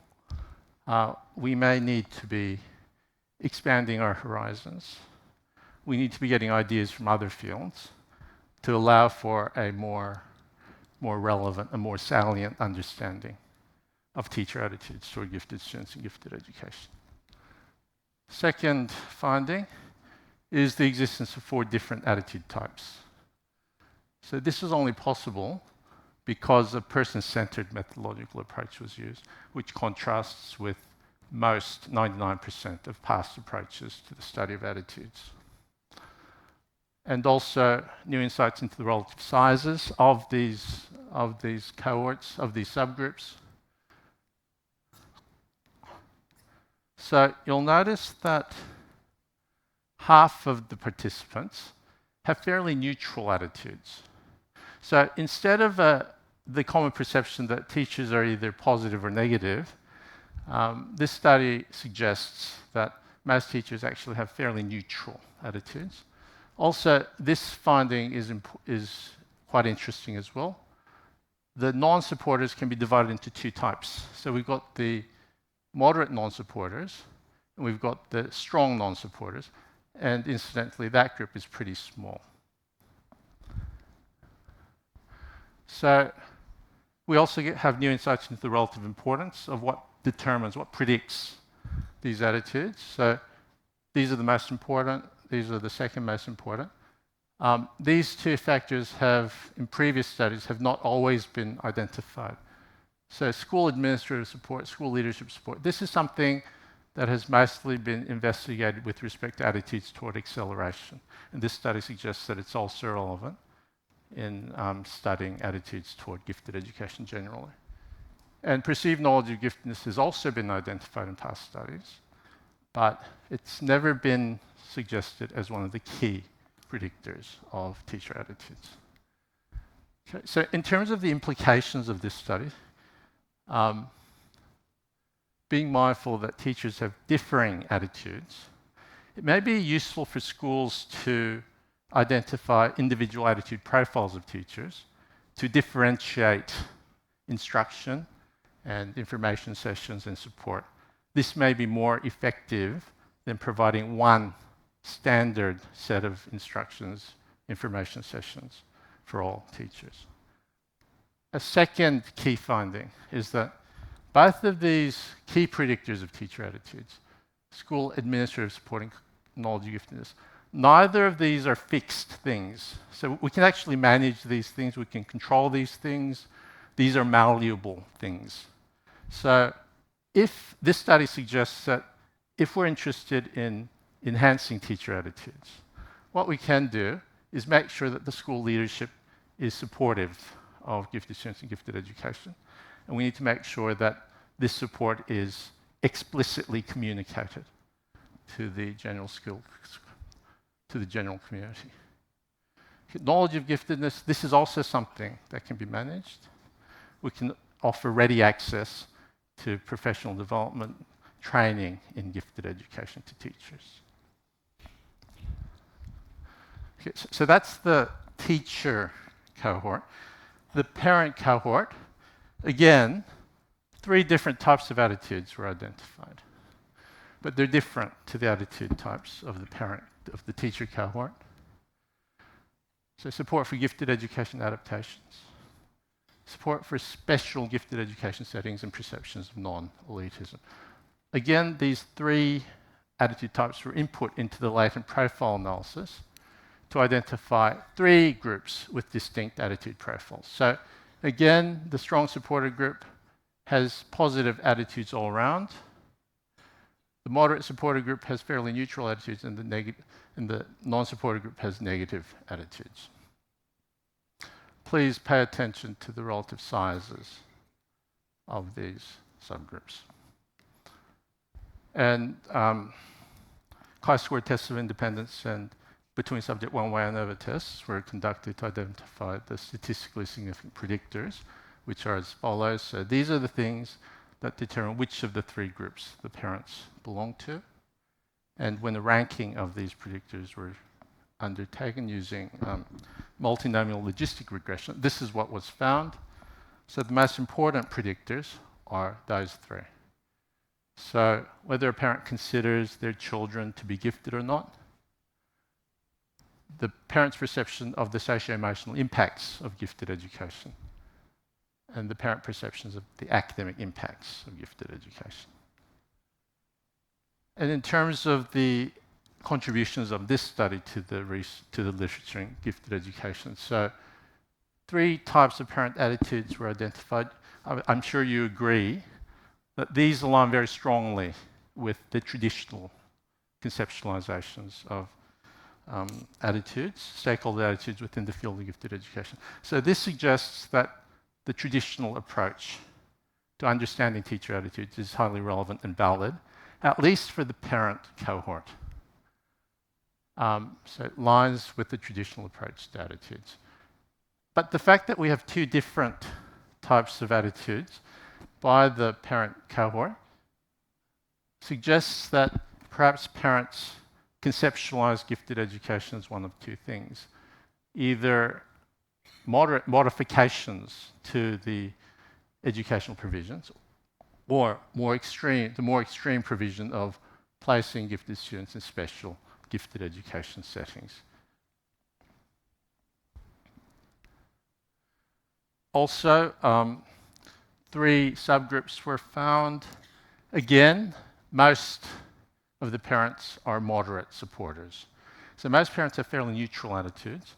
We may need to be expanding our horizons. We need to be getting ideas from other fields to allow for a more relevant and more salient understanding of teacher attitudes toward gifted students and gifted education. Second finding is the existence of 4 different attitude types. So this is only possible because a person-centered methodological approach was used, which contrasts with most, 99% of past approaches to the study of attitudes. And also new insights into the relative sizes of these cohorts, of these subgroups. So you'll notice that half of the participants have fairly neutral attitudes. So instead of the common perception that teachers are either positive or negative, this study suggests that most teachers actually have fairly neutral attitudes. Also, this finding is quite interesting as well. The non-supporters can be divided into 2 types. So we've got the moderate non-supporters, and we've got the strong non-supporters. And incidentally, that group is pretty small. So we also have new insights into the relative importance of what predicts these attitudes. So these are the most important. These are the second most important. These 2 factors in previous studies, have not always been identified. So school administrative support, school leadership support, this is something that has mostly been investigated with respect to attitudes toward acceleration. And this study suggests that it's also relevant in studying attitudes toward gifted education generally. And perceived knowledge of giftedness has also been identified in past studies, but it's never been suggested as one of the key predictors of teacher attitudes. Okay, so in terms of the implications of this study, being mindful that teachers have differing attitudes, it may be useful for schools to identify individual attitude profiles of teachers to differentiate instruction and information sessions and support. This may be more effective than providing one standard set of instructions, information sessions for all teachers. A second key finding is that both of these key predictors of teacher attitudes, school administrative supporting knowledge giftedness, neither of these are fixed things. So we can actually manage these things, we can control these things. These are malleable things. So if this study suggests that if we're interested in enhancing teacher attitudes, what we can do is make sure that the school leadership is supportive of gifted students and gifted education. And we need to make sure that this support is explicitly communicated to the general community. Knowledge of giftedness, this is also something that can be managed. We can offer ready access to professional development training in gifted education to teachers. Okay, so that's the teacher cohort. The parent cohort, again, 3 different types of attitudes were identified, but they're different to the attitude types of the teacher cohort. So support for gifted education adaptations, support for special gifted education settings and perceptions of non-elitism. Again, these 3 attitude types were input into the latent profile analysis to identify 3 groups with distinct attitude profiles. So again, the strong supporter group has positive attitudes all around. The moderate supporter group has fairly neutral attitudes, and the non-supporter group has negative attitudes. Please pay attention to the relative sizes of these subgroups. And chi-square tests of independence and between subject one-way ANOVA tests were conducted to identify the statistically significant predictors, which are as follows. So these are the things that determine which of the three groups the parents belong to. And when the ranking of these predictors were undertaken using multinomial logistic regression, this is what was found. So the most important predictors are those three. So whether a parent considers their children to be gifted or not, the parent's perception of the socio-emotional impacts of gifted education, and the parent perceptions of the academic impacts of gifted education. And in terms of the contributions of this study to the literature in gifted education, so 3 types of parent attitudes were identified. I'm sure you agree that these align very strongly with the traditional conceptualizations of attitudes, stakeholder attitudes within the field of gifted education. So this suggests that the traditional approach to understanding teacher attitudes is highly relevant and valid, at least for the parent cohort. So it lines with the traditional approach to attitudes. But the fact that we have 2 different types of attitudes by the parent cohort suggests that perhaps parents conceptualize gifted education as one of 2 things. Either moderate modifications to the educational provisions, or the more extreme provision of placing gifted students in special gifted education settings. Also, 3 subgroups were found. Again, most of the parents are moderate supporters. So most parents have fairly neutral attitudes.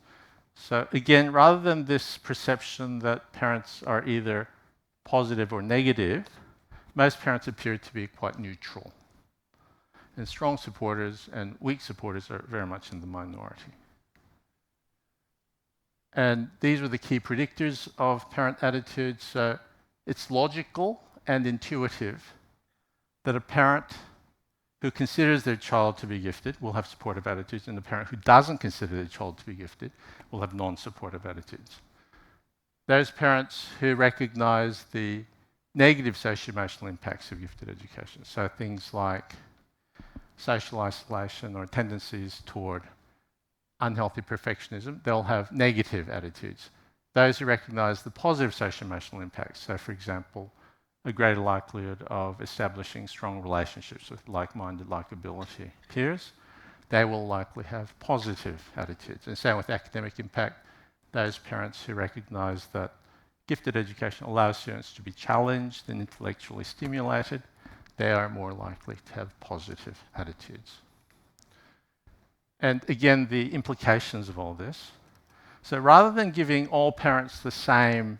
So again, rather than this perception that parents are either positive or negative, most parents appear to be quite neutral. And strong supporters and weak supporters are very much in the minority. And these were the key predictors of parent attitudes. So it's logical and intuitive that a parent who considers their child to be gifted will have supportive attitudes, and a parent who doesn't consider their child to be gifted will have non-supportive attitudes. Those parents who recognize the negative socio-emotional impacts of gifted education, so things like social isolation or tendencies toward unhealthy perfectionism, they'll have negative attitudes. Those who recognize the positive socio-emotional impacts, so for example, a greater likelihood of establishing strong relationships with like-minded, like-ability peers, they will likely have positive attitudes. And same with academic impact, those parents who recognize that gifted education allows students to be challenged and intellectually stimulated, they are more likely to have positive attitudes. And again, the implications of all this. So rather than giving all parents the same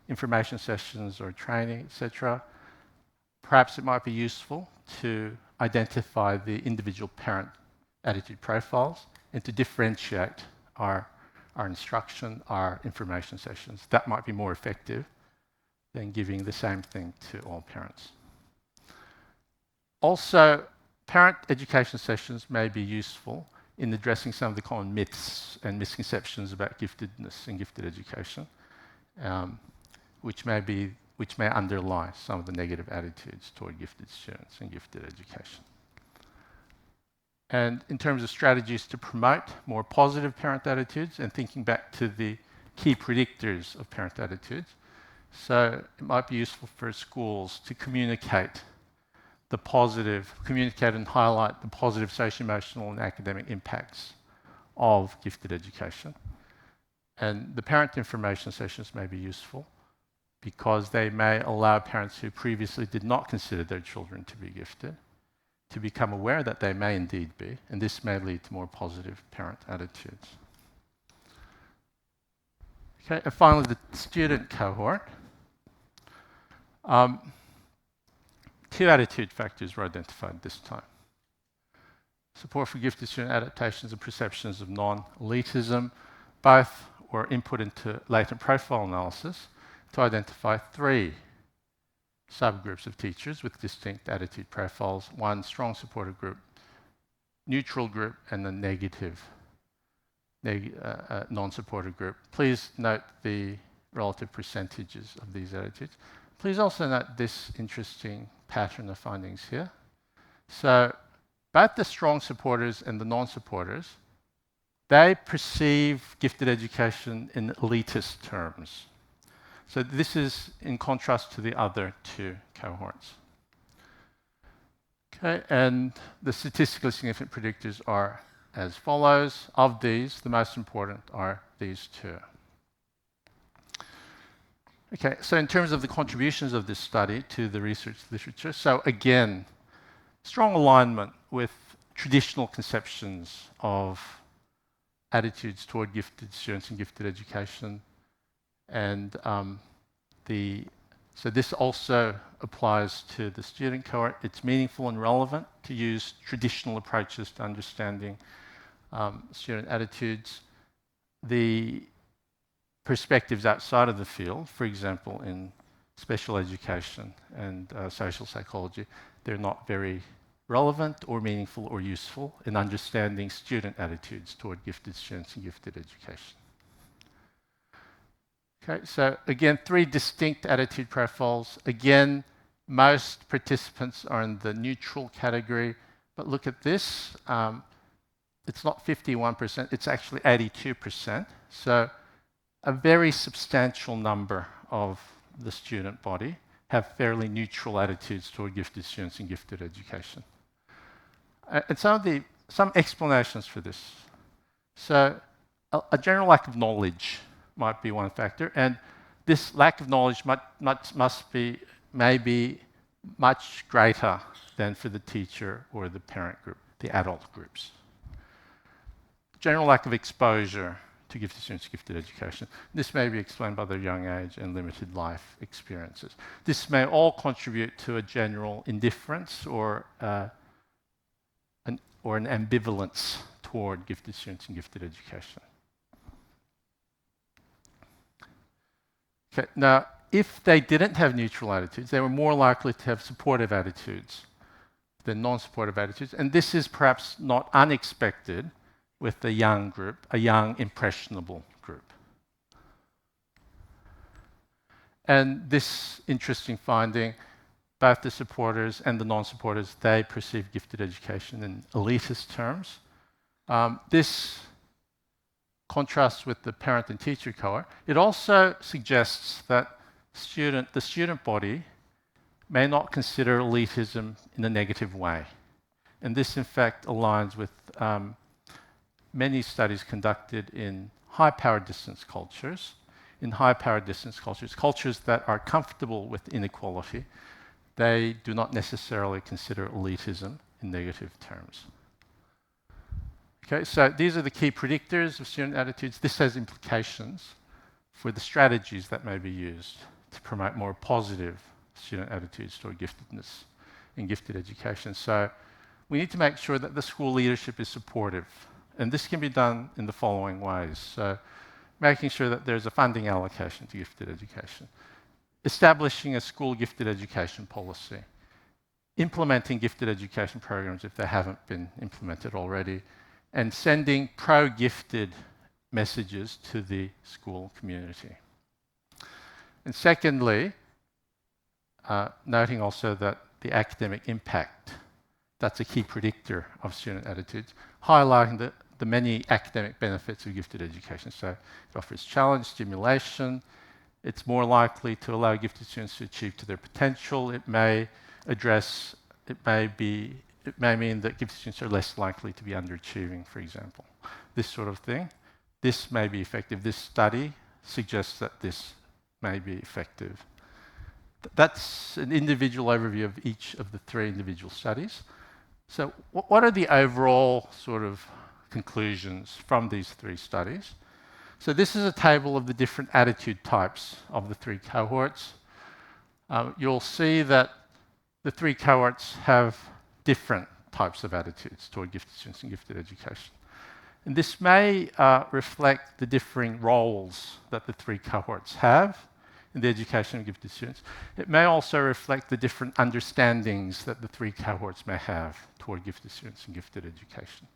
information sessions or training, etc., perhaps it might be useful to identify the individual parent attitude profiles and to differentiate our instruction, our information sessions. That might be more effective than giving the same thing to all parents. Also, parent education sessions may be useful in addressing some of the common myths and misconceptions about giftedness and gifted education, which may underlie some of the negative attitudes toward gifted students and gifted education. And in terms of strategies to promote more positive parent attitudes, and thinking back to the key predictors of parent attitudes, so it might be useful for schools to communicate and highlight the positive socio-emotional and academic impacts of gifted education. And the parent information sessions may be useful because they may allow parents who previously did not consider their children to be gifted to become aware that they may indeed be, and this may lead to more positive parent attitudes. Okay, and finally, the student cohort. 2 attitude factors were identified this time. Support for gifted student adaptations and perceptions of non-elitism. Both were input into latent profile analysis to identify 3 subgroups of teachers with distinct attitude profiles, one strong supporter group, neutral group, and a negative non-supporter group. Please note the relative percentages of these attitudes. Please also note this interesting pattern of findings here. So both the strong supporters and the non-supporters, they perceive gifted education in elitist terms. So this is in contrast to the other two cohorts. Okay, and the statistically significant predictors are as follows. Of these, the most important are these two. Okay, so in terms of the contributions of this study to the research literature, so again, strong alignment with traditional conceptions of attitudes toward gifted students and gifted education. And so this also applies to the student cohort. It's meaningful and relevant to use traditional approaches to understanding student attitudes. The perspectives outside of the field, for example, in special education and social psychology, they're not very relevant or meaningful or useful in understanding student attitudes toward gifted students and gifted education. Okay, so again, 3 distinct attitude profiles. Again, most participants are in the neutral category, but look at this. It's not 51%, it's actually 82%. So a very substantial number of the student body have fairly neutral attitudes toward gifted students and gifted education. And some explanations for this. So a general lack of knowledge might be one factor, and this lack of knowledge may be much greater than for the teacher or the parent group, the adult groups. General lack of exposure to gifted students, gifted education. This may be explained by their young age and limited life experiences. This may all contribute to a general indifference or an ambivalence toward gifted students and gifted education. Okay, now, if they didn't have neutral attitudes, they were more likely to have supportive attitudes than non-supportive attitudes. And this is perhaps not unexpected with the young group, a young, impressionable group. And this interesting finding, both the supporters and the non-supporters, they perceive gifted education in elitist terms. This contrasts with the parent and teacher cohort. It also suggests that the student body may not consider elitism in a negative way. And this, in fact, aligns with many studies conducted in high-power distance cultures. In high-power distance cultures, cultures that are comfortable with inequality, they do not necessarily consider elitism in negative terms. Okay, so these are the key predictors of student attitudes. This has implications for the strategies that may be used to promote more positive student attitudes toward giftedness in gifted education. So we need to make sure that the school leadership is supportive. And this can be done in the following ways. So making sure that there's a funding allocation to gifted education, establishing a school gifted education policy, implementing gifted education programs if they haven't been implemented already, and sending pro-gifted messages to the school community. And secondly, noting also that the academic impact, that's a key predictor of student attitudes, highlighting the many academic benefits of gifted education. So it offers challenge, stimulation. It's more likely to allow gifted students to achieve to their potential. It may mean that gifted students are less likely to be underachieving, for example. This sort of thing. This may be effective. This study suggests that this may be effective. That's an individual overview of each of the 3 individual studies. So what are the overall sort of conclusions from these 3 studies? So this is a table of the different attitude types of the 3 cohorts. You'll see that the 3 cohorts have different types of attitudes toward gifted students and gifted education. And this may reflect the differing roles that the 3 cohorts have in the education of gifted students. It may also reflect the different understandings that the three cohorts may have toward gifted students and gifted education.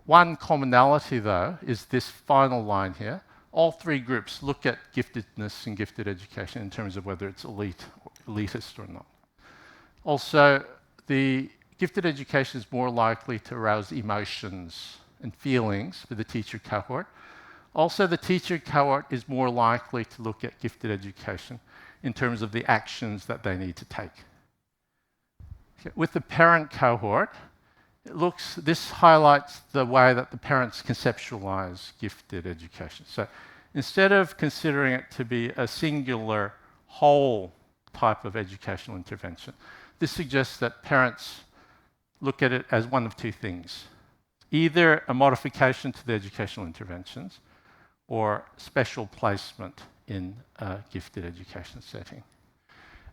One commonality, though, is this final line here. All three groups look at giftedness and gifted education in terms of whether it's elitist or not. Also, the gifted education is more likely to arouse emotions and feelings for the teacher cohort. Also, the teacher cohort is more likely to look at gifted education in terms of the actions that they need to take. Okay. With the parent cohort, this highlights the way that the parents conceptualize gifted education. So instead of considering it to be a singular whole type of educational intervention, this suggests that parents look at it as one of two things: either a modification to the educational interventions or special placement in a gifted education setting.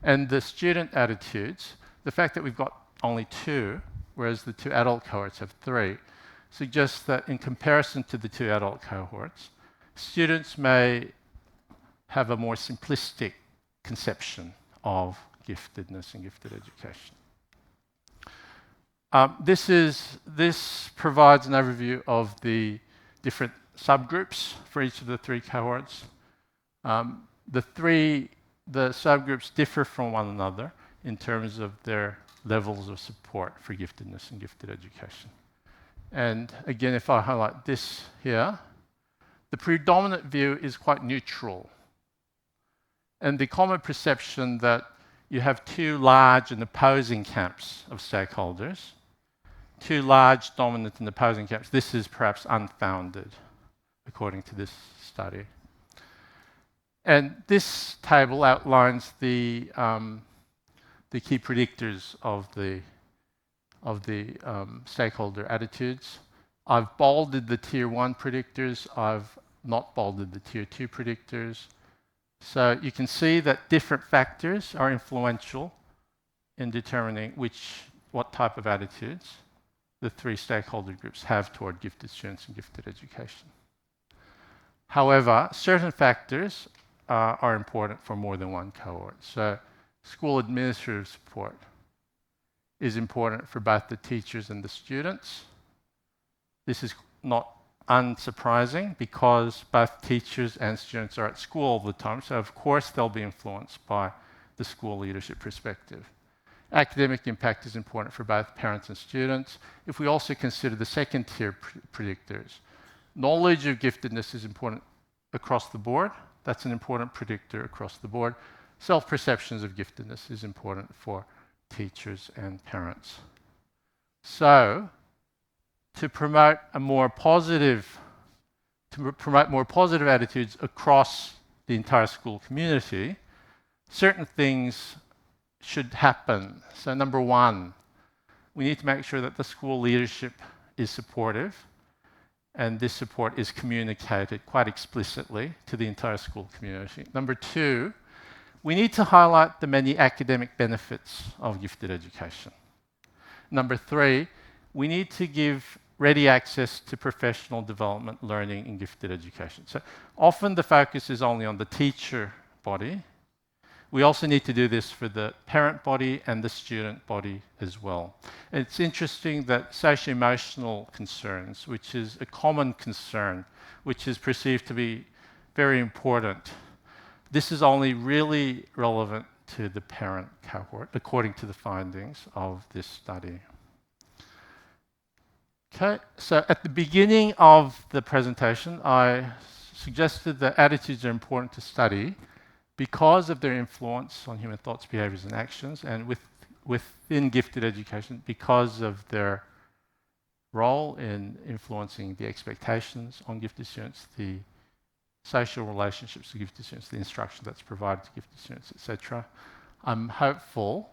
And the student attitudes, the fact that we've got only two, whereas the two adult cohorts have three, suggests that in comparison to the two adult cohorts, students may have a more simplistic conception of giftedness and gifted education. This provides an overview of the different subgroups for each of the three cohorts. The subgroups differ from one another in terms of their levels of support for giftedness and gifted education. And again, if I highlight this here, the predominant view is quite neutral. And the common perception that you have two large and opposing camps of stakeholders, two large, dominant and opposing camps, this is perhaps unfounded, according to this study. And this table outlines the key predictors of the stakeholder attitudes. I've bolded the tier 1 predictors. I've not bolded the tier 2 predictors. So you can see that different factors are influential in determining what type of attitudes the three stakeholder groups have toward gifted students and gifted education. However, certain factors are important for more than one cohort. So school administrative support is important for both the teachers and the students. This is not unsurprising because both teachers and students are at school all the time, so of course they'll be influenced by the school leadership perspective. Academic impact is important for both parents and students. If we also consider the second tier predictors, knowledge of giftedness is important across the board. That's an important predictor across the board. Self-perceptions of giftedness is important for teachers and parents. So, to promote more positive attitudes across the entire school community, certain things should happen. So number one, we need to make sure that the school leadership is supportive, and this support is communicated quite explicitly to the entire school community. Number two, we need to highlight the many academic benefits of gifted education. Number three, we need to give ready access to professional development learning in gifted education. So often the focus is only on the teacher body. We also need to do this for the parent body and the student body as well. It's interesting that socio-emotional concerns, which is a common concern, which is perceived to be very important, this is only really relevant to the parent cohort, according to the findings of this study. Okay, so at the beginning of the presentation, I suggested that attitudes are important to study because of their influence on human thoughts, behaviors, and actions, and within gifted education, because of their role in influencing the expectations on gifted students, the social relationships to gifted students, the instruction that's provided to gifted students, etc. I'm hopeful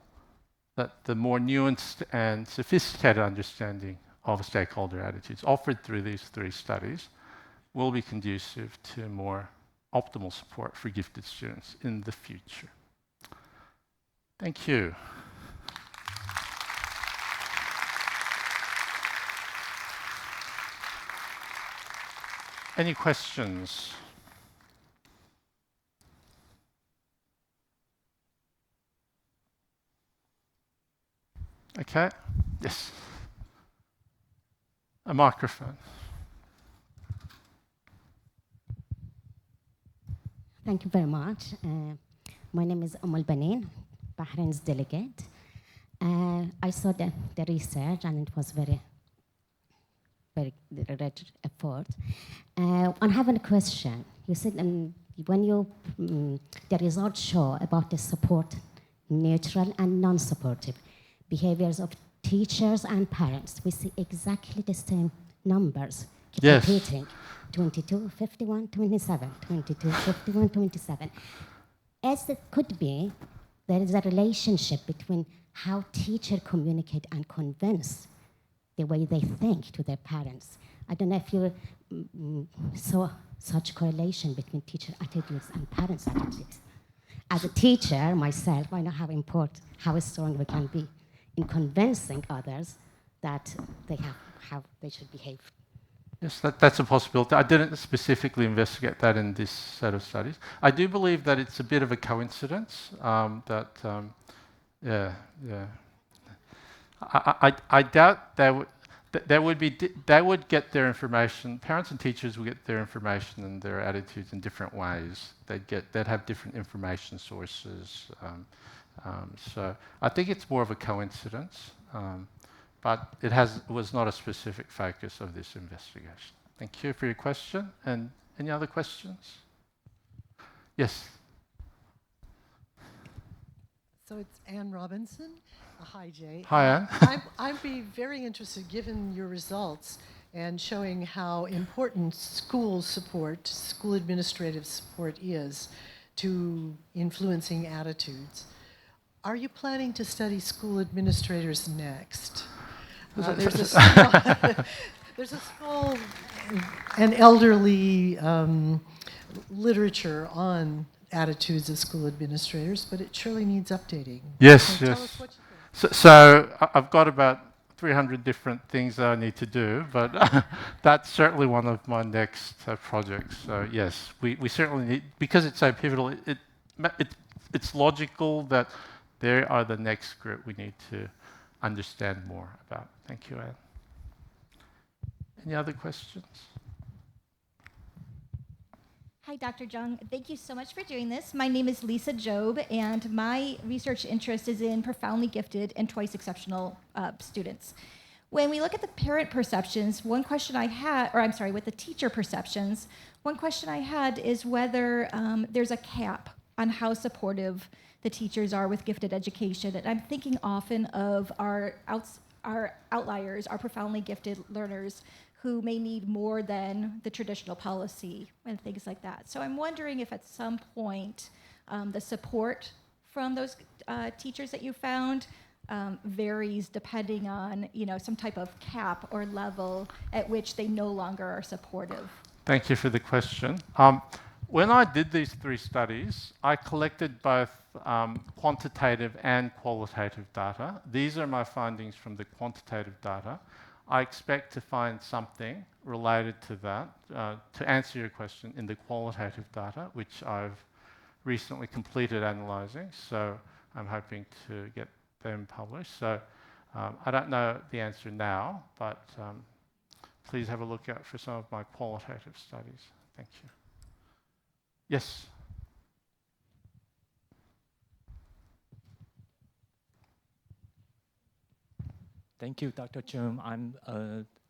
that the more nuanced and sophisticated understanding of stakeholder attitudes offered through these three studies will be conducive to more optimal support for gifted students in the future. Thank you. Any questions? Okay. Yes. A microphone. Thank you very much. My name is Banin, Bahrain's delegate. I saw the research and it was very great effort. I have a question. You said when you the results show about the support, neutral and non-supportive behaviors of teachers and parents, we see exactly the same numbers keep Yes. repeating. 22, 51, 27, 22, 51, 27. As it could be, there is a relationship between how teachers communicate and convince the way they think to their parents. I don't know if you saw such correlation between teacher attitudes and parents' attitudes. As a teacher myself, I know how strong we can be in convincing others that they have how they should behave. Yes, that's a possibility. I didn't specifically investigate that in this set of studies. I do believe that it's a bit of a coincidence I doubt they would get their information. Parents and teachers will get their information and their attitudes in different ways. They'd have different information sources. So I think it's more of a coincidence. But it was not a specific focus of this investigation. Thank you for your question. And any other questions? Yes. So it's Anne Robinson. Hi, Jay. Hi, Anne. I'd be very interested, given your results and showing how important school support, school administrative support is to influencing attitudes. Are you planning to study school administrators next? There's a small and elderly literature on attitudes of school administrators, but it surely needs updating. Yes, So yes. tell us what you think. So I've got about 300 different things that I need to do, but that's certainly one of my next projects. So yes, we certainly need, because it's so pivotal, it's logical that they are the next group we need to understand more about. Thank you, Anne. Any other questions? Hi, Dr. Jung. Thank you so much for doing this. My name is Lisa Job, and my research interest is in profoundly gifted and twice exceptional students. When we look at the parent perceptions, one question I had, with the teacher perceptions, one question I had is whether there's a cap on how supportive the teachers are with gifted education. And I'm thinking often of our outliers, our profoundly gifted learners who may need more than the traditional policy and things like that. So I'm wondering if at some point the support from those teachers that you found varies depending on some type of cap or level at which they no longer are supportive. Thank you for the question. When I did these 3 studies, I collected both quantitative and qualitative data. These are my findings from the quantitative data. I expect to find something related to that, to answer your question, in the qualitative data, which I've recently completed analysing, so I'm hoping to get them published. So I don't know the answer now, but please have a look out for some of my qualitative studies. Thank you. Yes? Thank you, Dr. Jung.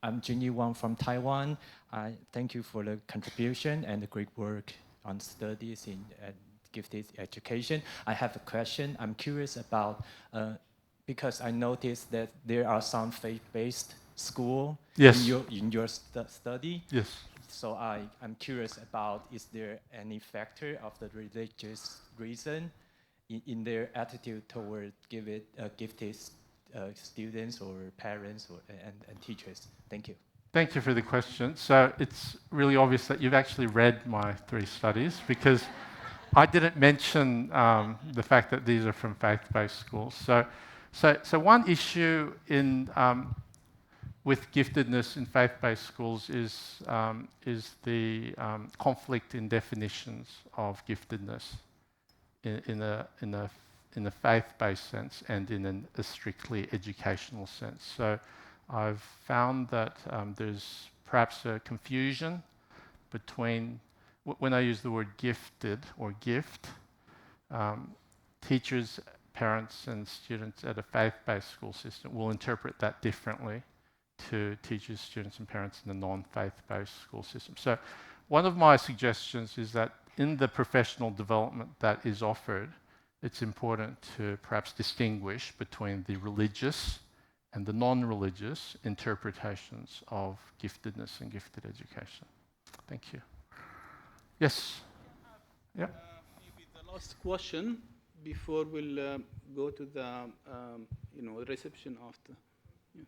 I'm Jinyi Wang from Taiwan. I thank you for the contribution and the great work on studies in gifted education. I have a question. I'm curious about, because I noticed that there are some faith-based schools Yes. in your study. Yes. So I'm curious about, is there any factor of the religious reason in their attitude toward gifted students or parents and teachers? Thank you. Thank you for the question. So it's really obvious that you've actually read my 3 studies, because I didn't mention the fact that these are from faith-based schools. So one issue with giftedness in faith-based schools is the conflict in definitions of giftedness in in a faith-based sense and in a strictly educational sense. So I've found that there's perhaps a confusion between, when I use the word gifted or gift, teachers, parents and students at a faith-based school system will interpret that differently to teachers, students and parents in the non-faith-based school system. So one of my suggestions is that in the professional development that is offered, it's important to perhaps distinguish between the religious and the non-religious interpretations of giftedness and gifted education. Thank you. Yes? Yeah. Maybe the last question before we'll go to the reception after. Yeah.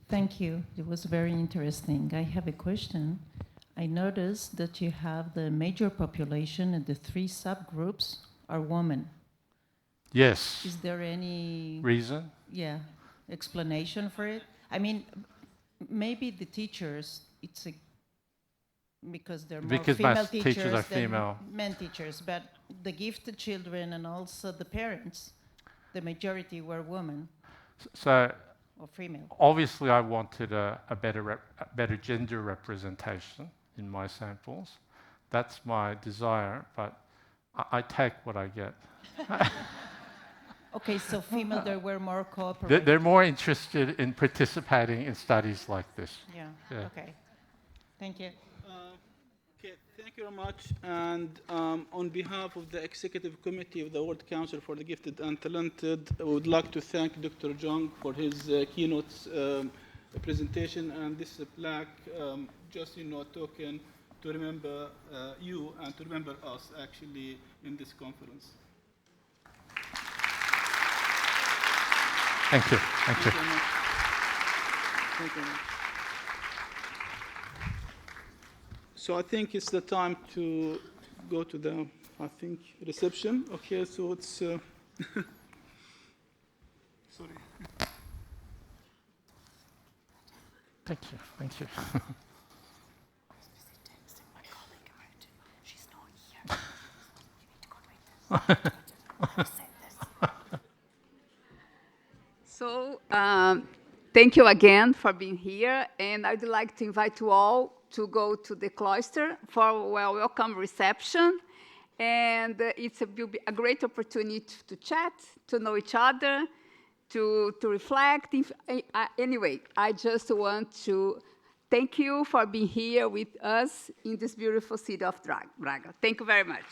Thank you. It was very interesting. I have a question. I noticed that you have the major population and the 3 subgroups are women. Yes. Is there any reason? Yeah, explanation for it? I mean, maybe the teachers, it's because they're more female teachers are than female. Men teachers, but the gifted children and also the parents, the majority were women. So or female. Obviously, I wanted a better gender representation in my samples. That's my desire, but I take what I get. Okay, so female, they were more cooperative. They're more interested in participating in studies like this. Yeah. Okay. Thank you. Okay, thank you very much. And on behalf of the Executive Committee of the World Council for the Gifted and Talented, I would like to thank Dr. Jung for his keynote presentation. And this plaque, just token to remember you and to remember us actually in this conference. Thank you. Thank you. Thank you very much. So I think it's the time to go to the, reception. Okay, so it's, sorry. Thank you. Thank you. So, thank you again for being here, and I'd like to invite you all to go to the cloister for a welcome reception, and will be a great opportunity to chat, to know each other, to reflect. Anyway, I just want to thank you for being here with us in this beautiful city of Braga. Thank you very much.